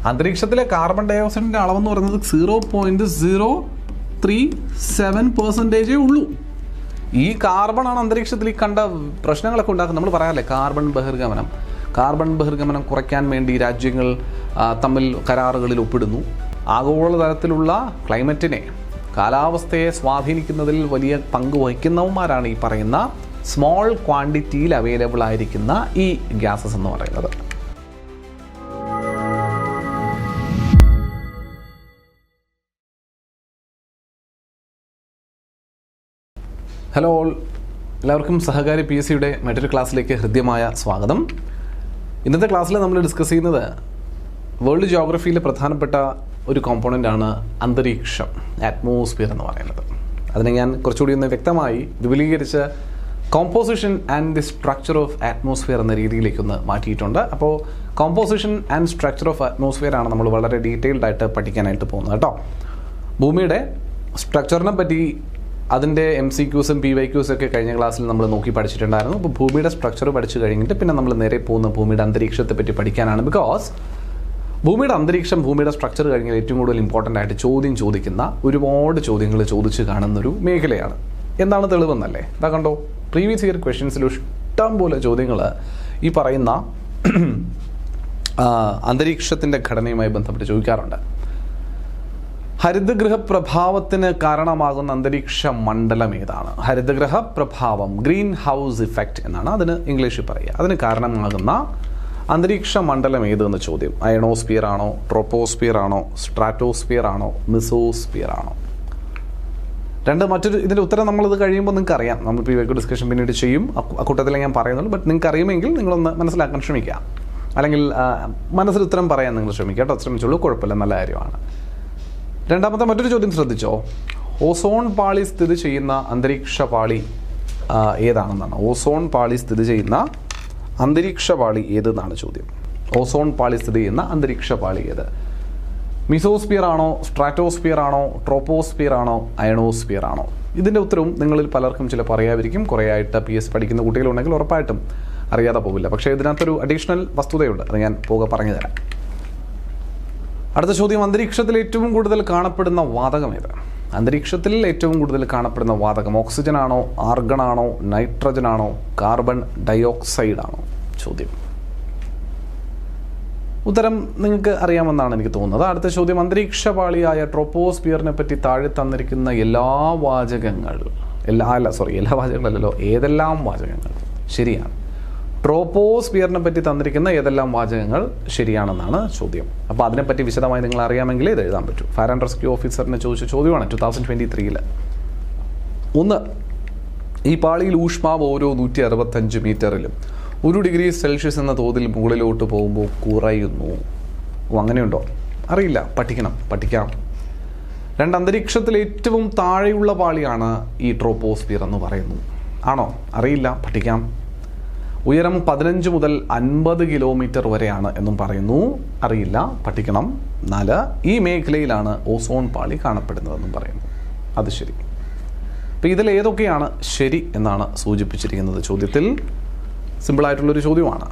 അന്തരീക്ഷത്തിലെ കാർബൺ ഡയോക്സൈഡിൻ്റെ അളവെന്ന് പറയുന്നത് 0.037% ഉള്ളൂ. ഈ കാർബണാണ് അന്തരീക്ഷത്തിൽ ഈ കണ്ട പ്രശ്നങ്ങളൊക്കെ ഉണ്ടാക്കുന്നത്. നമ്മൾ പറയാറില്ലേ കാർബൺ ബഹിർഗമനം കുറയ്ക്കാൻ വേണ്ടി രാജ്യങ്ങൾ തമ്മിൽ കരാറുകളിൽ ഒപ്പിടുന്നു. ആഗോളതലത്തിലുള്ള ക്ലൈമറ്റിനെ, കാലാവസ്ഥയെ സ്വാധീനിക്കുന്നതിൽ വലിയ പങ്ക് വഹിക്കുന്നവന്മാരാണ് ഈ പറയുന്ന സ്മോൾ ക്വാണ്ടിറ്റിയിൽ അവൈലബിൾ ആയിരിക്കുന്ന ഈ ഗ്യാസസ് എന്ന് പറയുന്നത്. ഹലോ ഓൾ, എല്ലാവർക്കും സഹകാരി PSCയുടെ മറ്റൊരു ക്ലാസ്സിലേക്ക് ഹൃദ്യമായ സ്വാഗതം. ഇന്നത്തെ ക്ലാസ്സിൽ നമ്മൾ ഡിസ്കസ് ചെയ്യുന്നത് വേൾഡ് ജിയോഗ്രഫിയിലെ പ്രധാനപ്പെട്ട ഒരു കോമ്പോണൻ്റാണ് അന്തരീക്ഷം, അറ്റ്മോസ്ഫിയർ എന്ന് പറയുന്നത്. അതിനെ ഞാൻ കുറച്ചുകൂടി ഒന്ന് വ്യക്തമായി വിപുലീകരിച്ച് composition and the structure of atmosphere എന്ന രീതിയിലേക്കൊന്ന് മാറ്റിയിട്ടുണ്ട്. അപ്പോൾ composition and structure of atmosphere ആണ് നമ്മൾ വളരെ ഡീറ്റെയിൽഡ് ആയിട്ട് പഠിക്കാനായിട്ട് പോകുന്നത് കേട്ടോ. ഭൂമിയുടെ സ്ട്രക്ചറിനെ പറ്റി അതിൻ്റെ MCQസും PYQസും ഒക്കെ കഴിഞ്ഞ ക്ലാസ്സിൽ നമ്മൾ നോക്കി പഠിച്ചിട്ടുണ്ടായിരുന്നു. അപ്പോൾ ഭൂമിയുടെ സ്ട്രക്ചർ പഠിച്ചു കഴിഞ്ഞിട്ട് പിന്നെ നമ്മൾ നേരെ പോകുന്ന ഭൂമിയുടെ അന്തരീക്ഷത്തെ പറ്റി പഠിക്കാനാണ്. ബിക്കോസ് ഭൂമിയുടെ അന്തരീക്ഷം, ഭൂമിയുടെ സ്ട്രക്ചർ കഴിഞ്ഞാൽ ഏറ്റവും കൂടുതൽ ഇമ്പോർട്ടൻ്റ് ആയിട്ട് ചോദിക്കുന്ന ഒരുപാട് ചോദ്യങ്ങൾ ചോദിച്ച് കാണുന്നൊരു മേഖലയാണ്. എന്താണ് തെളിവെന്നല്ലേ? ഇതാ കണ്ടോ, പ്രീവിയസ് ഇയർ ക്വസ്റ്റ്യൻസിൽ ഇഷ്ടം പോലെ ചോദ്യങ്ങൾ ഈ പറയുന്ന അന്തരീക്ഷത്തിൻ്റെ ഘടനയുമായി ബന്ധപ്പെട്ട് ചോദിക്കാറുണ്ട്. ഹരിതഗൃഹ പ്രഭാവത്തിന് കാരണമാകുന്ന അന്തരീക്ഷ മണ്ഡലം ഏതാണ്? ഹരിതഗൃഹ പ്രഭാവം, ഗ്രീൻ ഹൗസ് ഇഫക്റ്റ് എന്നാണ് അതിന് ഇംഗ്ലീഷിൽ പറയുക. അതിന് കാരണമാകുന്ന അന്തരീക്ഷ മണ്ഡലം ഏതെന്ന് ചോദ്യം. അയണോസ്ഫിയർ ആണോ, ട്രോപ്പോസ്ഫിയർ ആണോ, സ്ട്രാറ്റോസ്ഫിയർ ആണോ, മിസോസ്ഫിയർ ആണോ? ഇതിൻ്റെ ഉത്തരം നമ്മളിത് കഴിയുമ്പോൾ നിങ്ങൾക്ക് അറിയാം. നമ്മൾ PYQ ഡിസ്കഷൻ പിന്നീട് ചെയ്യും, അക്കൂട്ടത്തിലേ ഞാൻ പറയുന്നുള്ളൂ. ബട്ട് നിങ്ങൾക്ക് അറിയുമെങ്കിൽ നിങ്ങളൊന്ന് മനസ്സിലാക്കാൻ ശ്രമിക്കുക, അല്ലെങ്കിൽ മനസ്സിൽ ഉത്തരം പറയാൻ നിങ്ങൾ ശ്രമിക്കുക കേട്ടോ. ശ്രമിച്ചോളൂ, കുഴപ്പമില്ല, നല്ല കാര്യമാണ്. രണ്ടാമത്തെ മറ്റൊരു ചോദ്യം ശ്രദ്ധിച്ചോ. ഓസോൺ പാളി സ്ഥിതി ചെയ്യുന്ന അന്തരീക്ഷ പാളി ഏതാണെന്നാണ്. ഓസോൺ പാളി സ്ഥിതി ചെയ്യുന്ന അന്തരീക്ഷ പാളി ഏതെന്നാണ് ചോദ്യം. ഓസോൺ പാളി സ്ഥിതി ചെയ്യുന്ന അന്തരീക്ഷ പാളി ഏത്? മിസോസ്ഫിയർ ആണോ, സ്ട്രാറ്റോസ്ഫിയർ ആണോ, ട്രോപ്പോസ്ഫിയർ ആണോ, അയണോസ്ഫിയർ ആണോ? ഇതിൻ്റെ ഉത്തരവും നിങ്ങളിൽ പലർക്കും ചില പറയാതിരിക്കും. കുറേ ആയിട്ട് PSC പഠിക്കുന്ന കുട്ടികളുണ്ടെങ്കിൽ ഉറപ്പായിട്ടും അറിയാതെ പോകില്ല. പക്ഷേ ഇതിനകത്തൊരു അഡീഷണൽ വസ്തുതയുണ്ട്, അത് ഞാൻ പറഞ്ഞു തരാം. അടുത്ത ചോദ്യം, അന്തരീക്ഷത്തിൽ ഏറ്റവും കൂടുതൽ കാണപ്പെടുന്ന വാതകം ഏത്? അന്തരീക്ഷത്തിൽ ഏറ്റവും കൂടുതൽ കാണപ്പെടുന്ന വാതകം ഓക്സിജൻ ആണോ, ആർഗൺ ആണോ, നൈട്രജൻ ആണോ, കാർബൺ ഡയോക്സൈഡ് ആണോ? ചോദ്യം ഉത്തരം നിങ്ങൾക്ക് അറിയാമെന്നാണ് എനിക്ക് തോന്നുന്നത്. അടുത്ത ചോദ്യം, അന്തരീക്ഷ പാളിയായ ട്രോപ്പോസ്ഫിയറിനെ പറ്റി താഴെ തന്നിരിക്കുന്ന ഏതെല്ലാം വാചകങ്ങൾ ശരിയാണ്? ട്രോപ്പോസ്ഫിയറിനെ പറ്റി തന്നിരിക്കുന്ന ഏതെല്ലാം വാചകങ്ങൾ ശരിയാണെന്നാണ് ചോദ്യം. അപ്പോൾ അതിനെപ്പറ്റി വിശദമായി നിങ്ങൾ അറിയാമെങ്കിൽ ഇത് എഴുതാൻ പറ്റും. ഫയർ ആൻഡ് റെസ്ക്യൂ ഓഫീസറിനെ ചോദിച്ച ചോദ്യമാണ് 2023. 1. ഈ പാളിയിൽ ഊഷ്മാവ് ഓരോ 165 മീറ്ററിലും 1 ഡിഗ്രി സെൽഷ്യസ് എന്ന തോതിൽ മുകളിലോട്ട് പോകുമ്പോൾ കുറയുന്നു. അങ്ങനെയുണ്ടോ? അറിയില്ല, പഠിക്കാം. 2. അന്തരീക്ഷത്തിൽ ഏറ്റവും താഴെയുള്ള പാളിയാണ് ഈ ട്രോപ്പോസ്ഫിയർ എന്ന് പറയുന്നു. ആണോ? അറിയില്ല, പഠിക്കാം. ഉയരം 15 മുതൽ 50 കിലോമീറ്റർ വരെയാണ് എന്നും പറയുന്നു. അറിയില്ല, പഠിക്കണം. 4. ഈ മേഖലയിലാണ് ഓസോൺ പാളി കാണപ്പെടുന്നതെന്നും പറയുന്നു. അത് ശരി. അപ്പോൾ ഇതിൽ ഏതൊക്കെയാണ് ശരി എന്നാണ് സൂചിപ്പിച്ചിരിക്കുന്നത് ചോദ്യത്തിൽ? സിമ്പിളായിട്ടുള്ളൊരു ചോദ്യമാണ്.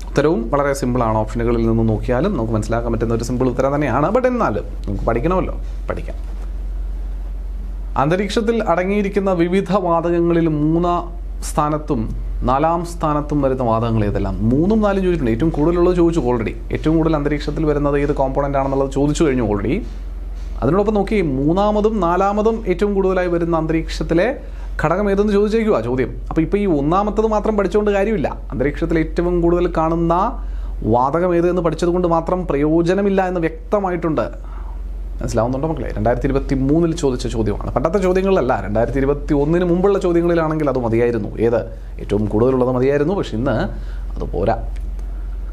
ഉത്തരവും വളരെ സിമ്പിളാണ്. ഓപ്ഷനുകളിൽ നിന്ന് നോക്കിയാലും നമുക്ക് മനസ്സിലാക്കാൻ പറ്റുന്ന ഒരു സിമ്പിൾ ഉത്തരം തന്നെയാണ്. ബട്ട് എന്നാലും നമുക്ക് പഠിക്കണമല്ലോ, പഠിക്കാം. അന്തരീക്ഷത്തിൽ അടങ്ങിയിരിക്കുന്ന വിവിധ വാതകങ്ങളിൽ 3 സ്ഥാനത്തും 4 സ്ഥാനത്തും വരുന്ന വാതകങ്ങൾ ഏതെല്ലാം? 3ഉം 4ഉം ചോദിച്ചിട്ടുണ്ട്. ഏറ്റവും കൂടുതലുള്ളത് ചോദിച്ചു ഓൾറെഡി. ഏറ്റവും കൂടുതൽ അന്തരീക്ഷത്തിൽ വരുന്നത് ഏത് കോമ്പോണൻ്റ് ആണെന്നുള്ളത് ചോദിച്ചു കഴിഞ്ഞു ഓൾറെഡി. അതിനോടൊപ്പം നോക്കി 3ാമതും 4ാമതും ഏറ്റവും കൂടുതലായി വരുന്ന അന്തരീക്ഷത്തിലെ ഘടകം ഏതെന്ന് ചോദിച്ചേക്കുക ചോദ്യം. അപ്പോൾ ഇപ്പോൾ ഈ 1ാമത്തത് മാത്രം പഠിച്ചുകൊണ്ട് കാര്യമില്ല. അന്തരീക്ഷത്തിൽ ഏറ്റവും കൂടുതൽ കാണുന്ന വാതകം ഏതെന്ന് പഠിച്ചതുകൊണ്ട് മാത്രം പ്രയോജനമില്ല എന്ന് വ്യക്തമായിട്ടുണ്ട്. മനസ്സിലാവുന്നുണ്ടോ മക്കളെ? 2023 ചോദിച്ച ചോദ്യമാണ്. പണ്ടത്തെ ചോദ്യങ്ങളിലല്ല, 2021 മുമ്പുള്ള ചോദ്യങ്ങളിലാണെങ്കിൽ അത് മതിയായിരുന്നു. ഏത്? ഏറ്റവും കൂടുതലുള്ളത് മതിയായിരുന്നു. പക്ഷെ ഇന്ന് അത് പോരാ.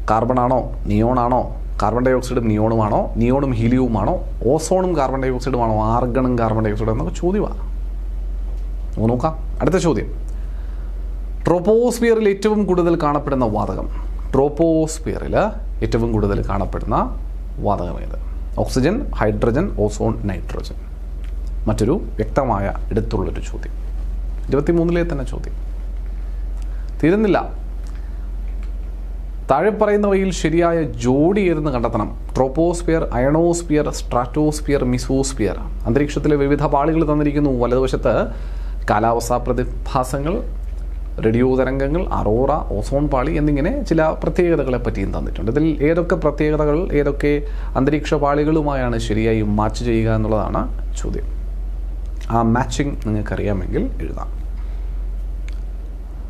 കാർബൺ ആണോ, നിയോൺ ആണോ, കാർബൺ ഡൈ ഓക്സൈഡും നിയോണുമാണോ, നിയോണും ഹീലിയവുമാണോ, ഓസോണും കാർബൺ ഡൈ ഓക്സൈഡുമാണോ, ആർഗണും കാർബൺ ഡൈ ഓക്സൈഡും എന്നൊക്കെ ചോദ്യമാണ്. നോക്കാം. അടുത്ത ചോദ്യം, ട്രോപ്പോസ്ഫിയറിൽ ഏറ്റവും കൂടുതൽ കാണപ്പെടുന്ന വാതകം. ട്രോപ്പോസ്ഫിയറിൽ ഏറ്റവും കൂടുതൽ കാണപ്പെടുന്ന വാതകം ഏത്? Oxygen, hydrogen, ozone, nitrogen. മറ്റൊരു വ്യക്തമായ എടുത്തുള്ളൊരു ചോദ്യം. 23 തന്നെ ചോദ്യം തീരുന്നില്ല. താഴെ പറയുന്നവയിൽ ശരിയായ ജോഡി ഏതെന്ന് കണ്ടെത്തണം. Troposphere, ionosphere, stratosphere, mesosphere. അന്തരീക്ഷത്തിലെ വിവിധ പാളികൾ തന്നിരിക്കുന്നു. വലതുവശത്ത് കാലാവസ്ഥാ പ്രതിഭാസങ്ങൾ, റേഡിയോ തരംഗങ്ങൾ, അറോറ, ഓസോൺ പാളി എന്നിങ്ങനെ ചില പ്രത്യേകതകളെ പറ്റിയും തന്നിട്ടുണ്ട്. ഇതിൽ ഏതൊക്കെ പ്രത്യേകതകൾ ഏതൊക്കെ അന്തരീക്ഷ പാളികളുമായാണ് ശരിയായി മാച്ച് ചെയ്യുക എന്നുള്ളതാണ് ചോദ്യം. ആ മാച്ചിങ് നിങ്ങൾക്കറിയാമെങ്കിൽ എഴുതാം.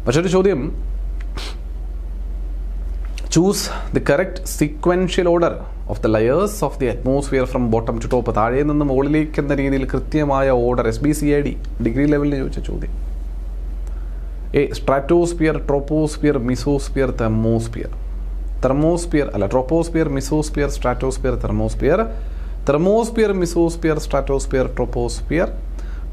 മറ്റൊരു ചോദ്യം, choose the correct sequential order of the layers of the atmosphere from bottom to top. താഴെ നിന്ന് മുകളിലേക്ക് എന്ന രീതിയിൽ കൃത്യമായ ഓർഡർ SBCID ഡിഗ്രി ലെവലിൽ ചോദിച്ച ചോദ്യം. A stratosphere, troposphere, mesosphere, thermosphere. Troposphere, mesosphere, stratosphere, thermosphere. Thermosphere, mesosphere, stratosphere, troposphere.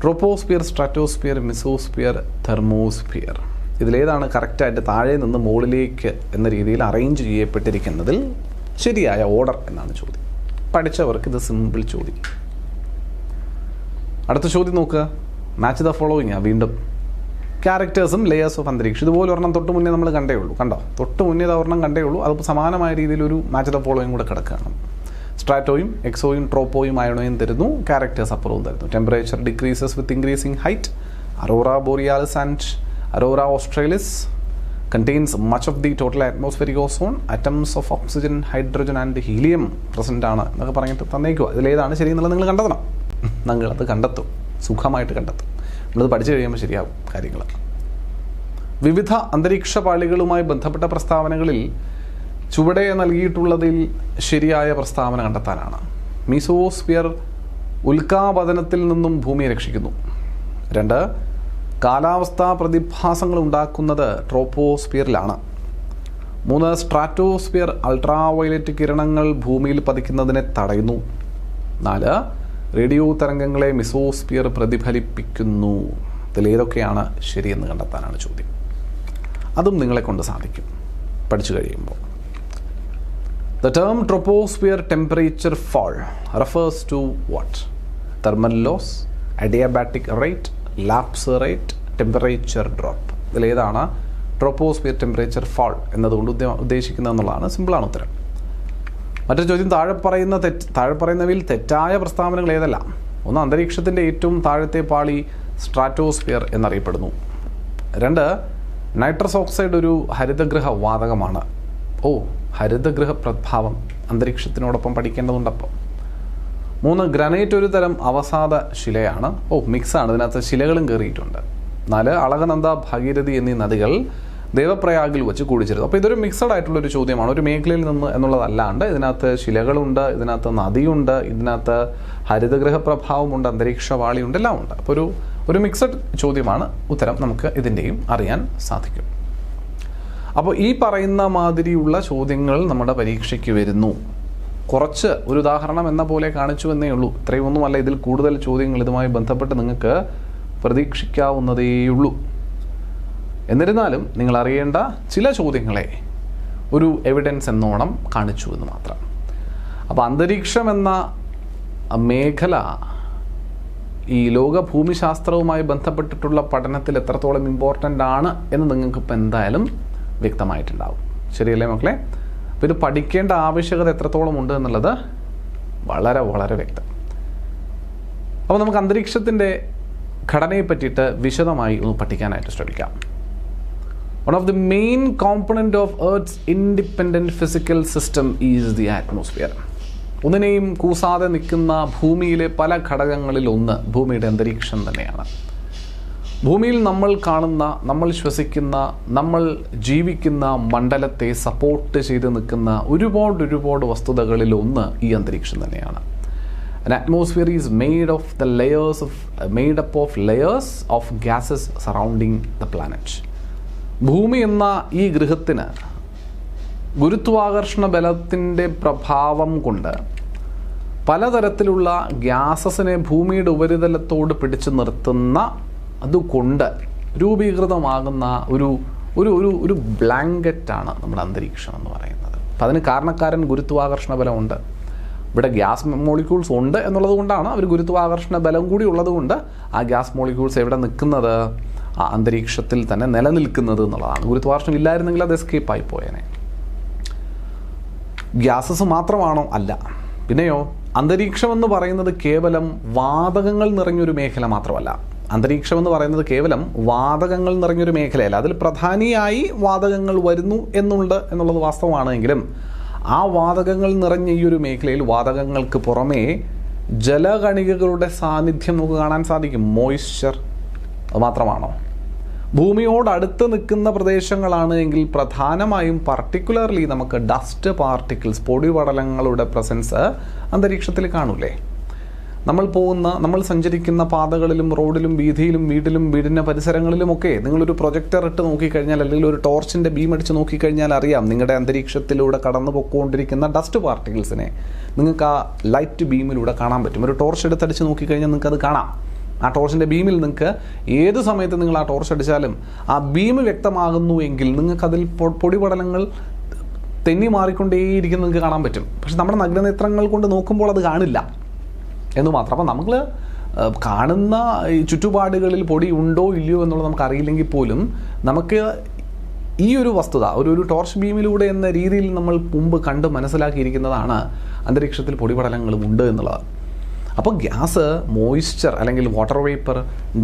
Troposphere, stratosphere, mesosphere, thermosphere. ഇതിലേതാണ് കറക്റ്റായിട്ട് താഴെ നിന്ന് മുകളിലേക്ക് എന്ന രീതിയിൽ അറേഞ്ച് ചെയ്യപ്പെട്ടിരിക്കുന്നതിൽ ശരിയായ ഓർഡർ എന്നാണ് ചോദ്യം. പഠിച്ചവർക്ക് ഇത് സിമ്പിൾ ചോദ്യം. അടുത്ത ചോദ്യം നോക്കുക. Match the following. വീണ്ടും ക്യാരക്ടേഴ്സും ലെയേഴ്സ് ഓഫ് അന്തരീക്ഷം. ഇതുപോലെ ഒരെണ്ണം തൊട്ട് മുന്നേ നമ്മൾ കണ്ടേ ഉള്ളൂ. തൊട്ട് മുന്നേ ഒരെണ്ണം കണ്ടേ ഉള്ളൂ. അതിപ്പോൾ സമാനമായ രീതിയിലൊരു മാച്ച് ദ ഫോളോയിങ് കൂടെ കിടക്കുകയാണ്. സ്ട്രാറ്റോയും എക്സോയും ട്രോപ്പോയും അയണോയും തരുന്നു. ക്യാരക്ടേഴ്സ് അപ്പുറവും തരുന്നു. Temperature decreases with increasing height. Arora borealis and Aurora australis contains much of the total atmospheric ozone. Atoms of oxygen, hydrogen and helium present ആണ് എന്നൊക്കെ പറഞ്ഞിട്ട് തന്നേക്കുക. ഇതിലേതാണ് ശരി എന്നുള്ളത് നിങ്ങൾ കണ്ടെത്തണം. നിങ്ങളത് കണ്ടെത്തും, സുഖമായിട്ട് കണ്ടെത്തും. നമ്മളത് പഠിച്ചു കഴിയുമ്പോൾ ശരിയാവും കാര്യങ്ങൾ. വിവിധ അന്തരീക്ഷ പാളികളുമായി ബന്ധപ്പെട്ട പ്രസ്താവനകളിൽ ചുവടെ നൽകിയിട്ടുള്ളതിൽ ശരിയായ പ്രസ്താവന കണ്ടെത്താനാണ്. മീസോസ്ഫിയർ ഉൽക്കാപതനത്തിൽ നിന്നും ഭൂമിയെ രക്ഷിക്കുന്നു. 2, കാലാവസ്ഥാ പ്രതിഭാസങ്ങൾ ഉണ്ടാക്കുന്നത് ട്രോപ്പോസ്ഫിയറിലാണ്. 3, സ്ട്രാറ്റോസ്ഫിയർ അൾട്രാവയലറ്റ് കിരണങ്ങൾ ഭൂമിയിൽ പതിക്കുന്നതിനെ തടയുന്നു. 4, റേഡിയോ തരംഗങ്ങളെ മിസോസ്ഫിയർ പ്രതിഫലിപ്പിക്കുന്നു. ഇതിലേതൊക്കെയാണ് ശരിയെന്ന് കണ്ടെത്താനാണ് ചോദ്യം. അതും നിങ്ങളെ കൊണ്ട് സാധിക്കും പഠിച്ചു കഴിയുമ്പോൾ. The term troposphere temperature fall refers to what? Thermal loss, adiabatic rate, lapse rate, temperature drop. ഇതിലേതാണ് ട്രോപ്പോസ്ഫിയർ ടെമ്പറേച്ചർ ഫാൾ എന്നതുകൊണ്ട് ഉദ്ദേശിക്കുന്നതെന്നുള്ളതാണ്. സിമ്പിളാണ് ഉത്തരം. മറ്റൊരു ചോദ്യം, താഴെ പറയുന്നവയിൽ തെറ്റായ പ്രസ്താവനകൾ ഏതെല്ലാം? 1, അന്തരീക്ഷത്തിൻ്റെ ഏറ്റവും താഴത്തെ പാളി സ്ട്രാറ്റോസ്ഫിയർ എന്നറിയപ്പെടുന്നു. 2, നൈട്രസ് ഓക്സൈഡ് ഒരു ഹരിതഗൃഹ വാതകമാണ്. ഹരിതഗൃഹ പ്രഭാവം അന്തരീക്ഷത്തിനോടൊപ്പം പഠിക്കേണ്ടതുണ്ടപ്പം. 3, ഗ്രാനൈറ്റ് ഒരു തരം അവസാദ ശിലയാണ്. മിക്സാണ്, ഇതിനകത്ത് ശിലകളും കയറിയിട്ടുണ്ട്. 4, അളകനന്ദ, ഭാഗീരഥി എന്നീ നദികൾ ദേവപ്രയാഗിൽ വെച്ച് കൂടിച്ചേരുന്നു. അപ്പോൾ ഇതൊരു മിക്സഡ് ആയിട്ടുള്ളൊരു ചോദ്യമാണ്. ഒരു മേഖലയിൽ നിന്ന് എന്നുള്ളതല്ലാണ്ട് ഇതിനകത്ത് ശിലകളുണ്ട്, ഇതിനകത്ത് നദിയുണ്ട്, ഇതിനകത്ത് ഹരിതഗൃഹ പ്രഭാവമുണ്ട്, അന്തരീക്ഷവാളിയുണ്ട്, എല്ലാം ഉണ്ട്. അപ്പോൾ ഒരു മിക്സഡ് ചോദ്യമാണ്. ഉത്തരം നമുക്ക് ഇതിൻ്റെയും അറിയാൻ സാധിക്കും. അപ്പോൾ ഈ പറയുന്ന മാതിരിയുള്ള ചോദ്യങ്ങൾ നമ്മുടെ പരീക്ഷയ്ക്ക് വരുന്നു. കുറച്ച് ഒരു ഉദാഹരണം എന്ന പോലെ കാണിച്ചു എന്നേ ഉള്ളൂ. ഇത്രയൊന്നുമല്ല, ഇതിൽ കൂടുതൽ ചോദ്യങ്ങൾ ഇതുമായി ബന്ധപ്പെട്ട് നിങ്ങൾക്ക് പ്രതീക്ഷിക്കാവുന്നതേയുള്ളൂ. എന്നിരുന്നാലും നിങ്ങൾ അറിയേണ്ട ചില ചോദ്യങ്ങളെ ഒരു എവിഡൻസ് എന്നോണം കാണിച്ചു എന്ന് മാത്രം. അപ്പോൾ അന്തരീക്ഷം എന്ന മേഖല ഈ ലോക ഭൂമിശാസ്ത്രവുമായി ബന്ധപ്പെട്ടിട്ടുള്ള പഠനത്തിൽ എത്രത്തോളം ഇമ്പോർട്ടൻ്റ് ആണ് എന്ന് നിങ്ങൾക്കിപ്പോൾ എന്തായാലും വ്യക്തമായിട്ടുണ്ടാവും. ശരിയല്ലേ മക്കളെ? അപ്പോൾ ഇത് പഠിക്കേണ്ട ആവശ്യകത എത്രത്തോളം ഉണ്ട് എന്നുള്ളത് വളരെ വളരെ വ്യക്തം. അപ്പോൾ നമുക്ക് അന്തരീക്ഷത്തിൻ്റെ ഘടനയെ പറ്റിയിട്ട് വിശദമായി ഒന്ന് പഠിക്കാനായിട്ട് ശ്രമിക്കാം. One of the main component of Earth's independent physical system is the atmosphere. ഒന്നിനെയും കൂസാതെ നിൽക്കുന്ന ഭൂമിയിലെ പല ഘടകങ്ങളിൽ ഒന്ന് ഭൂമിയുടെ അന്തരീക്ഷം തന്നെയാണ്. ഭൂമിയിൽ നമ്മൾ കാണുന്ന, നമ്മൾ ശ്വസിക്കുന്ന, നമ്മൾ ജീവിക്കുന്ന മണ്ഡലത്തെ സപ്പോർട്ട് ചെയ്ത് നിൽക്കുന്ന ഒരുപാട് വസ്തുതകളിൽ ഒന്ന് ഈ അന്തരീക്ഷം തന്നെയാണ്. An atmosphere is made up of layers of gases surrounding the planet. ഭൂമി എന്ന ഈ ഗൃഹത്തിന് ഗുരുത്വാകർഷണ ബലത്തിൻ്റെ പ്രഭാവം കൊണ്ട് പലതരത്തിലുള്ള ഗ്യാസസിനെ ഭൂമിയുടെ ഉപരിതലത്തോട് പിടിച്ചു നിർത്തുന്ന അതുകൊണ്ട് രൂപീകൃതമാകുന്ന ഒരു ബ്ലാങ്കറ്റാണ് നമ്മുടെ അന്തരീക്ഷം എന്ന് പറയുന്നത്. അപ്പം അതിന് കാരണക്കാരൻ ഗുരുത്വാകർഷണ ബലമുണ്ട്. ഇവിടെ ഗ്യാസ് മോളിക്യൂൾസ് ഉണ്ട് എന്നുള്ളത് കൊണ്ടാണ് അവർ ഗുരുത്വാകർഷണ ബലം കൂടി ഉള്ളത് കൊണ്ട് ആ ഗ്യാസ് മോളിക്യൂൾസ് എവിടെ നിൽക്കുന്നത്? ആ അന്തരീക്ഷത്തിൽ തന്നെ നിലനിൽക്കുന്നത് എന്നുള്ളതാണ്. ഗുരുത്വാകർഷണം ഇല്ലായിരുന്നെങ്കിൽ അത് എസ്കേപ്പായി പോയേനെ. ഗ്യാസസ് മാത്രമാണോ? അല്ല. പിന്നെയോ, അന്തരീക്ഷം എന്ന് പറയുന്നത് കേവലം വാതകങ്ങൾ നിറഞ്ഞൊരു മേഖല മാത്രമല്ല. അന്തരീക്ഷം എന്ന് പറയുന്നത് കേവലം വാതകങ്ങൾ നിറഞ്ഞൊരു മേഖലയല്ല. അതിൽ പ്രധാനിയായി വാതകങ്ങൾ വരുന്നു എന്നുള്ളത് വാസ്തവമാണെങ്കിലും ആ വാതകങ്ങൾ നിറഞ്ഞ ഈ ഒരു മേഖലയിൽ വാതകങ്ങൾക്ക് പുറമേ ജലകണികകളുടെ സാന്നിധ്യം നമുക്ക് കാണാൻ സാധിക്കും. മോയ്സ്ചർ മാത്രമാണോ? ഭൂമിയോടടുത്ത് നിൽക്കുന്ന പ്രദേശങ്ങളാണ് എങ്കിൽ പ്രധാനമായും പർട്ടിക്കുലർലി നമുക്ക് ഡസ്റ്റ് പാർട്ടിക്കിൾസ്, പൊടിപടലങ്ങളുടെ പ്രസൻസ് അന്തരീക്ഷത്തിൽ കാണൂലേ? നമ്മൾ സഞ്ചരിക്കുന്ന പാതകളിലും റോഡിലും വീതിയിലും വീടിൻ്റെ പരിസരങ്ങളിലുമൊക്കെ നിങ്ങളൊരു പ്രൊജക്ടർ ഇട്ട് നോക്കിക്കഴിഞ്ഞാൽ, അല്ലെങ്കിൽ ഒരു ടോർച്ചിൻ്റെ ബീം അടിച്ച് നോക്കിക്കഴിഞ്ഞാൽ അറിയാം നിങ്ങളുടെ അന്തരീക്ഷത്തിലൂടെ കടന്നു പൊയ്ക്കൊണ്ടിരിക്കുന്ന ഡസ്റ്റ് പാർട്ടിക്കിൾസിനെ നിങ്ങൾക്ക് ആ ലൈറ്റ് ബീമിലൂടെ കാണാൻ പറ്റും. ഒരു ടോർച്ച് എടുത്തടിച്ച് നോക്കിക്കഴിഞ്ഞാൽ നിങ്ങൾക്ക് അത് കാണാം. ആ ടോർച്ചിൻ്റെ ബീമിൽ നിങ്ങൾക്ക് ഏത് സമയത്ത് നിങ്ങൾ ആ ടോർച്ച് അടിച്ചാലും ആ ബീം വ്യക്തമാകുന്നു എങ്കിൽ നിങ്ങൾക്കതിൽ പൊടിപടലങ്ങൾ തെന്നി മാറിക്കൊണ്ടേയിരിക്കുന്നത് നിങ്ങൾക്ക് കാണാൻ പറ്റും. പക്ഷെ നമ്മുടെ നഗ്നനേത്രങ്ങൾ കൊണ്ട് നോക്കുമ്പോൾ അത് കാണില്ല എന്ന് മാത്രം. അപ്പം നമ്മൾ കാണുന്ന ചുറ്റുപാടുകളിൽ പൊടി ഉണ്ടോ ഇല്ലയോ എന്നുള്ളത് നമുക്ക് അറിയില്ലെങ്കിൽ പോലും നമുക്ക് ഈ ഒരു വസ്തുത ഒരു ടോർച്ച് ബീമിലൂടെ എന്ന രീതിയിൽ നമ്മൾ മുമ്പ് കണ്ട് മനസ്സിലാക്കിയിരിക്കുന്നതാണ് അന്തരീക്ഷത്തിൽ പൊടിപടലങ്ങളും ഉണ്ട് എന്നുള്ളത്. അപ്പോൾ ഗ്യാസ്, മോയ്സ്ചർ അല്ലെങ്കിൽ വാട്ടർ വേപ്പർ,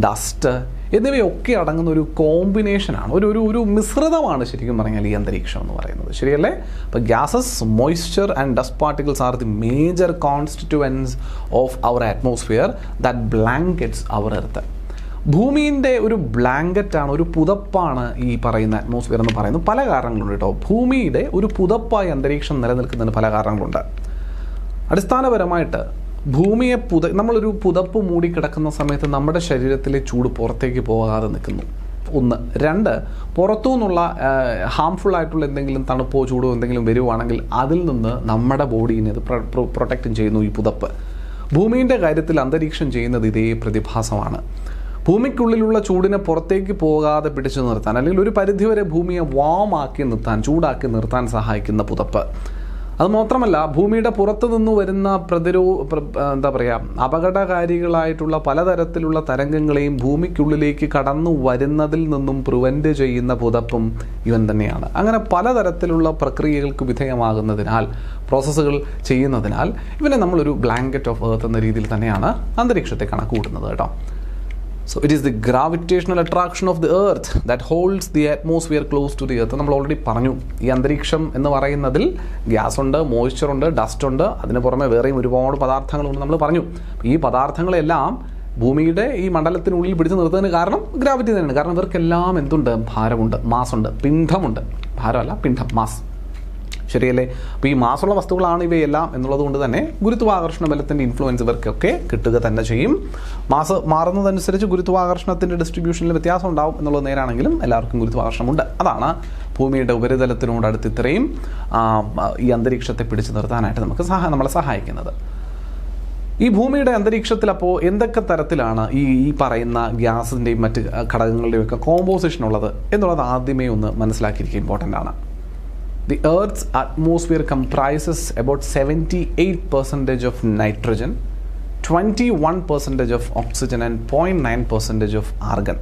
ഡസ്റ്റ് എന്നിവയൊക്കെ അടങ്ങുന്ന ഒരു കോമ്പിനേഷനാണ്, ഒരു മിശ്രിതമാണ് ശരിക്കും പറഞ്ഞാൽ ഈ അന്തരീക്ഷം എന്ന് പറയുന്നത്. ശരിയല്ലേ? അപ്പോൾ gases, moisture and dust particles are the major constituents of our atmosphere that blankets our earth. ഭൂമിൻ്റെ ഒരു ബ്ലാങ്കറ്റാണ്, ഒരു പുതപ്പാണ് ഈ പറയുന്ന അറ്റ്മോസ്ഫിയർ എന്ന് പറയുന്നത്. പല കാരണങ്ങളുണ്ട് കേട്ടോ. ഭൂമിയുടെ ഒരു പുതപ്പായി അന്തരീക്ഷം നിലനിൽക്കുന്നതിന് പല കാരണങ്ങളുണ്ട്. അടിസ്ഥാനപരമായിട്ട് ഭൂമിയെ നമ്മളൊരു പുതപ്പ് മൂടിക്കിടക്കുന്ന സമയത്ത് നമ്മുടെ ശരീരത്തിലെ ചൂട് പുറത്തേക്ക് പോകാതെ നിൽക്കുന്നു. 1. 2, പുറത്തു നിന്നുള്ള ഹാംഫുൾ ആയിട്ടുള്ള എന്തെങ്കിലും തണുപ്പോ ചൂടോ എന്തെങ്കിലും വരുവാണെങ്കിൽ അതിൽ നിന്ന് നമ്മുടെ ബോഡീനെ അത് പ്രൊട്ടക്റ്റും ചെയ്യുന്നു ഈ പുതപ്പ്. ഭൂമിയുടെ കാര്യത്തിൽ അന്തരീക്ഷം ചെയ്യുന്നത് ഇതേ പ്രതിഭാസമാണ്. ഭൂമിക്കുള്ളിലുള്ള ചൂടിനെ പുറത്തേക്ക് പോകാതെ പിടിച്ചു നിർത്താൻ, അല്ലെങ്കിൽ ഒരു പരിധിവരെ ഭൂമിയെ വാമാക്കി നിർത്താൻ, ചൂടാക്കി നിർത്താൻ സഹായിക്കുന്ന പുതപ്പ്. അതുമാത്രമല്ല, ഭൂമിയുടെ പുറത്തു നിന്ന് വരുന്ന അപകടകാരികളായിട്ടുള്ള പലതരത്തിലുള്ള തരംഗങ്ങളെയും ഭൂമിക്കുള്ളിലേക്ക് കടന്നു വരുന്നതിൽ നിന്നും പ്രിവെൻറ്റ് ചെയ്യുന്ന പുതപ്പും ഇവൻ തന്നെയാണ്. അങ്ങനെ പലതരത്തിലുള്ള പ്രക്രിയകൾക്ക് വിധേയമാകുന്നതിനാൽ, പ്രോസസ്സുകൾ ചെയ്യുന്നതിനാൽ ഇവനെ നമ്മളൊരു ബ്ലാങ്കറ്റ് ഓഫ് എർത്ത് എന്ന രീതിയിൽ തന്നെയാണ് അന്തരീക്ഷത്തെ കണക്കുകൂട്ടുന്നത് കേട്ടോ. So it is the gravitational attraction of the earth that holds the atmosphere close to the earth. നമ്മൾ ഓൾറെഡി പറഞ്ഞു, ഈ അന്തരീക്ഷം എന്ന് പറയുന്നതിൽ ഗ്യാസ് ഉണ്ട്, മോയ്സ്ചർ ഉണ്ട്, ഡസ്റ്റ് ഉണ്ട്, അതിന് പുറമെ വേറെയും ഒരുപാട് പദാർത്ഥങ്ങളുണ്ട് നമ്മൾ പറഞ്ഞു. ഈ പദാർത്ഥങ്ങളെല്ലാം ഭൂമിയുടെ ഈ മണ്ഡലത്തിനുള്ളിൽ പിടിച്ചു നിർത്തുന്നതിന് കാരണം ഗ്രാവിറ്റി തന്നെയാണ്. കാരണം ഇവർക്കെല്ലാം എന്തുണ്ട്? ഭാരമുണ്ട്, മാസുണ്ട്, പിണ്ഡമുണ്ട്. ഭാരമല്ല, പിണ്ഡം, മാസ്. ശരിയല്ലേ? അപ്പോൾ ഈ മാസുള്ള വസ്തുക്കളാണ് ഇവയെല്ലാം എന്നുള്ളത് കൊണ്ട് തന്നെ ഗുരുത്വാകർഷണ ബലത്തിൻ്റെ ഇൻഫ്ലുവൻസ് ഇവർക്കൊക്കെ കിട്ടുക തന്നെ ചെയ്യും. മാസ് മാറുന്നതനുസരിച്ച് ഗുരുത്വാകർഷണത്തിൻ്റെ ഡിസ്ട്രിബ്യൂഷനിൽ വ്യത്യാസം ഉണ്ടാവും എന്നുള്ളത് നേരാണെങ്കിലും എല്ലാവർക്കും ഗുരുത്വാകർഷണമുണ്ട്. അതാണ് ഭൂമിയുടെ ഉപരിതലത്തിനോടടുത്ത് ഇത്രയും ഈ അന്തരീക്ഷത്തെ പിടിച്ചു നിർത്താനായിട്ട് നമ്മളെ സഹായിക്കുന്നത്. ഈ ഭൂമിയുടെ അന്തരീക്ഷത്തിൽ അപ്പോൾ എന്തൊക്കെ തരത്തിലാണ് ഈ പറയുന്ന ഗ്യാസിൻ്റെയും മറ്റ് ഘടകങ്ങളുടെയും ഒക്കെ കോമ്പോസിഷൻ ഉള്ളത് എന്നുള്ളത് ആദ്യമേ ഒന്ന് മനസ്സിലാക്കിയിരിക്കുക ഇമ്പോർട്ടൻ്റ് ആണ്. The Earth's atmosphere comprises about 78% of nitrogen, 21% of oxygen and 0.9% of argon.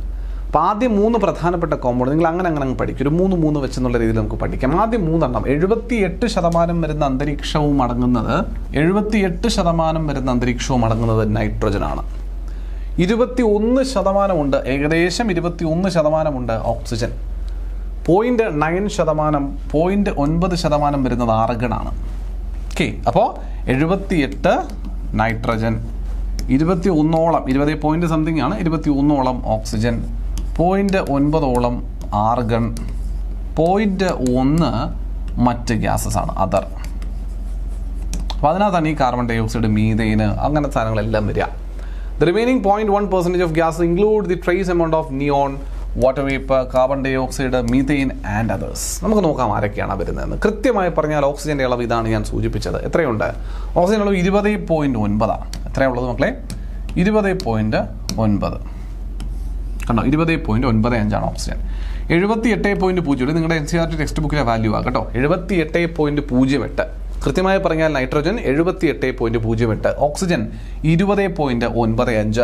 അപ്പോൾ ആദ്യം 3 പ്രധാനപ്പെട്ട കോമ്പൗണ്ട് നിങ്ങൾ അങ്ങനെ പഠിക്കും. ഒരു 3 വെച്ചെന്നുള്ള രീതിയിൽ നമുക്ക് പഠിക്കാം. ആദ്യം 3 78% വരുന്ന അന്തരീക്ഷവും അടങ്ങുന്നത് 78% അടങ്ങുന്നത് നൈട്രജനാണ്. 21% ഉണ്ട്, ഏകദേശം 21% ഓക്സിജൻ. 0.9% വരുന്നത് ആർഗണാണ്. ഓക്കെ, അപ്പോൾ 78 നൈട്രജൻ, 21ഓളം 20 പോയിന്റ് സംതിങ് ആണ്, 21ഓളം ഓക്സിജൻ, 0.9 ആർഗൺ, 0.1 മറ്റ് ഗ്യാസസ് ആണ്, അതർ. അപ്പോൾ അതിനകത്താണ് ഈ കാർബൺ ഡൈ ഓക്സൈഡ്, മീഥെയിന്, അങ്ങനത്തെ സാധനങ്ങളെല്ലാം വരിക. The remaining 0.1% of gases include the trace amount of neon, water vapour, carbon dioxide, methane and others. നമുക്ക് നോക്കാം ആരൊക്കെയാണ് വരുന്നതെന്ന്. കൃത്യമായി പറഞ്ഞാൽ ഓക്സിജൻ്റെ അളവ് ഇതാണ് ഞാൻ സൂചിപ്പിച്ചത്. എത്രയുണ്ട്? ഓക്സിജൻ അളവ് 20.9. എത്രയുള്ളത് മക്കളെ? 20.9. കണ്ടോ, 20.95 ഓക്സിജൻ. 78.0 നിങ്ങളുടെ NCERT ടെക്സ്റ്റ് ബുക്കിലെ വാല്യൂ ആ കേട്ടോ. 78.08. കൃത്യമായി പറഞ്ഞാൽ നൈട്രജൻ 78.08, ഓക്സിജൻ 20.95,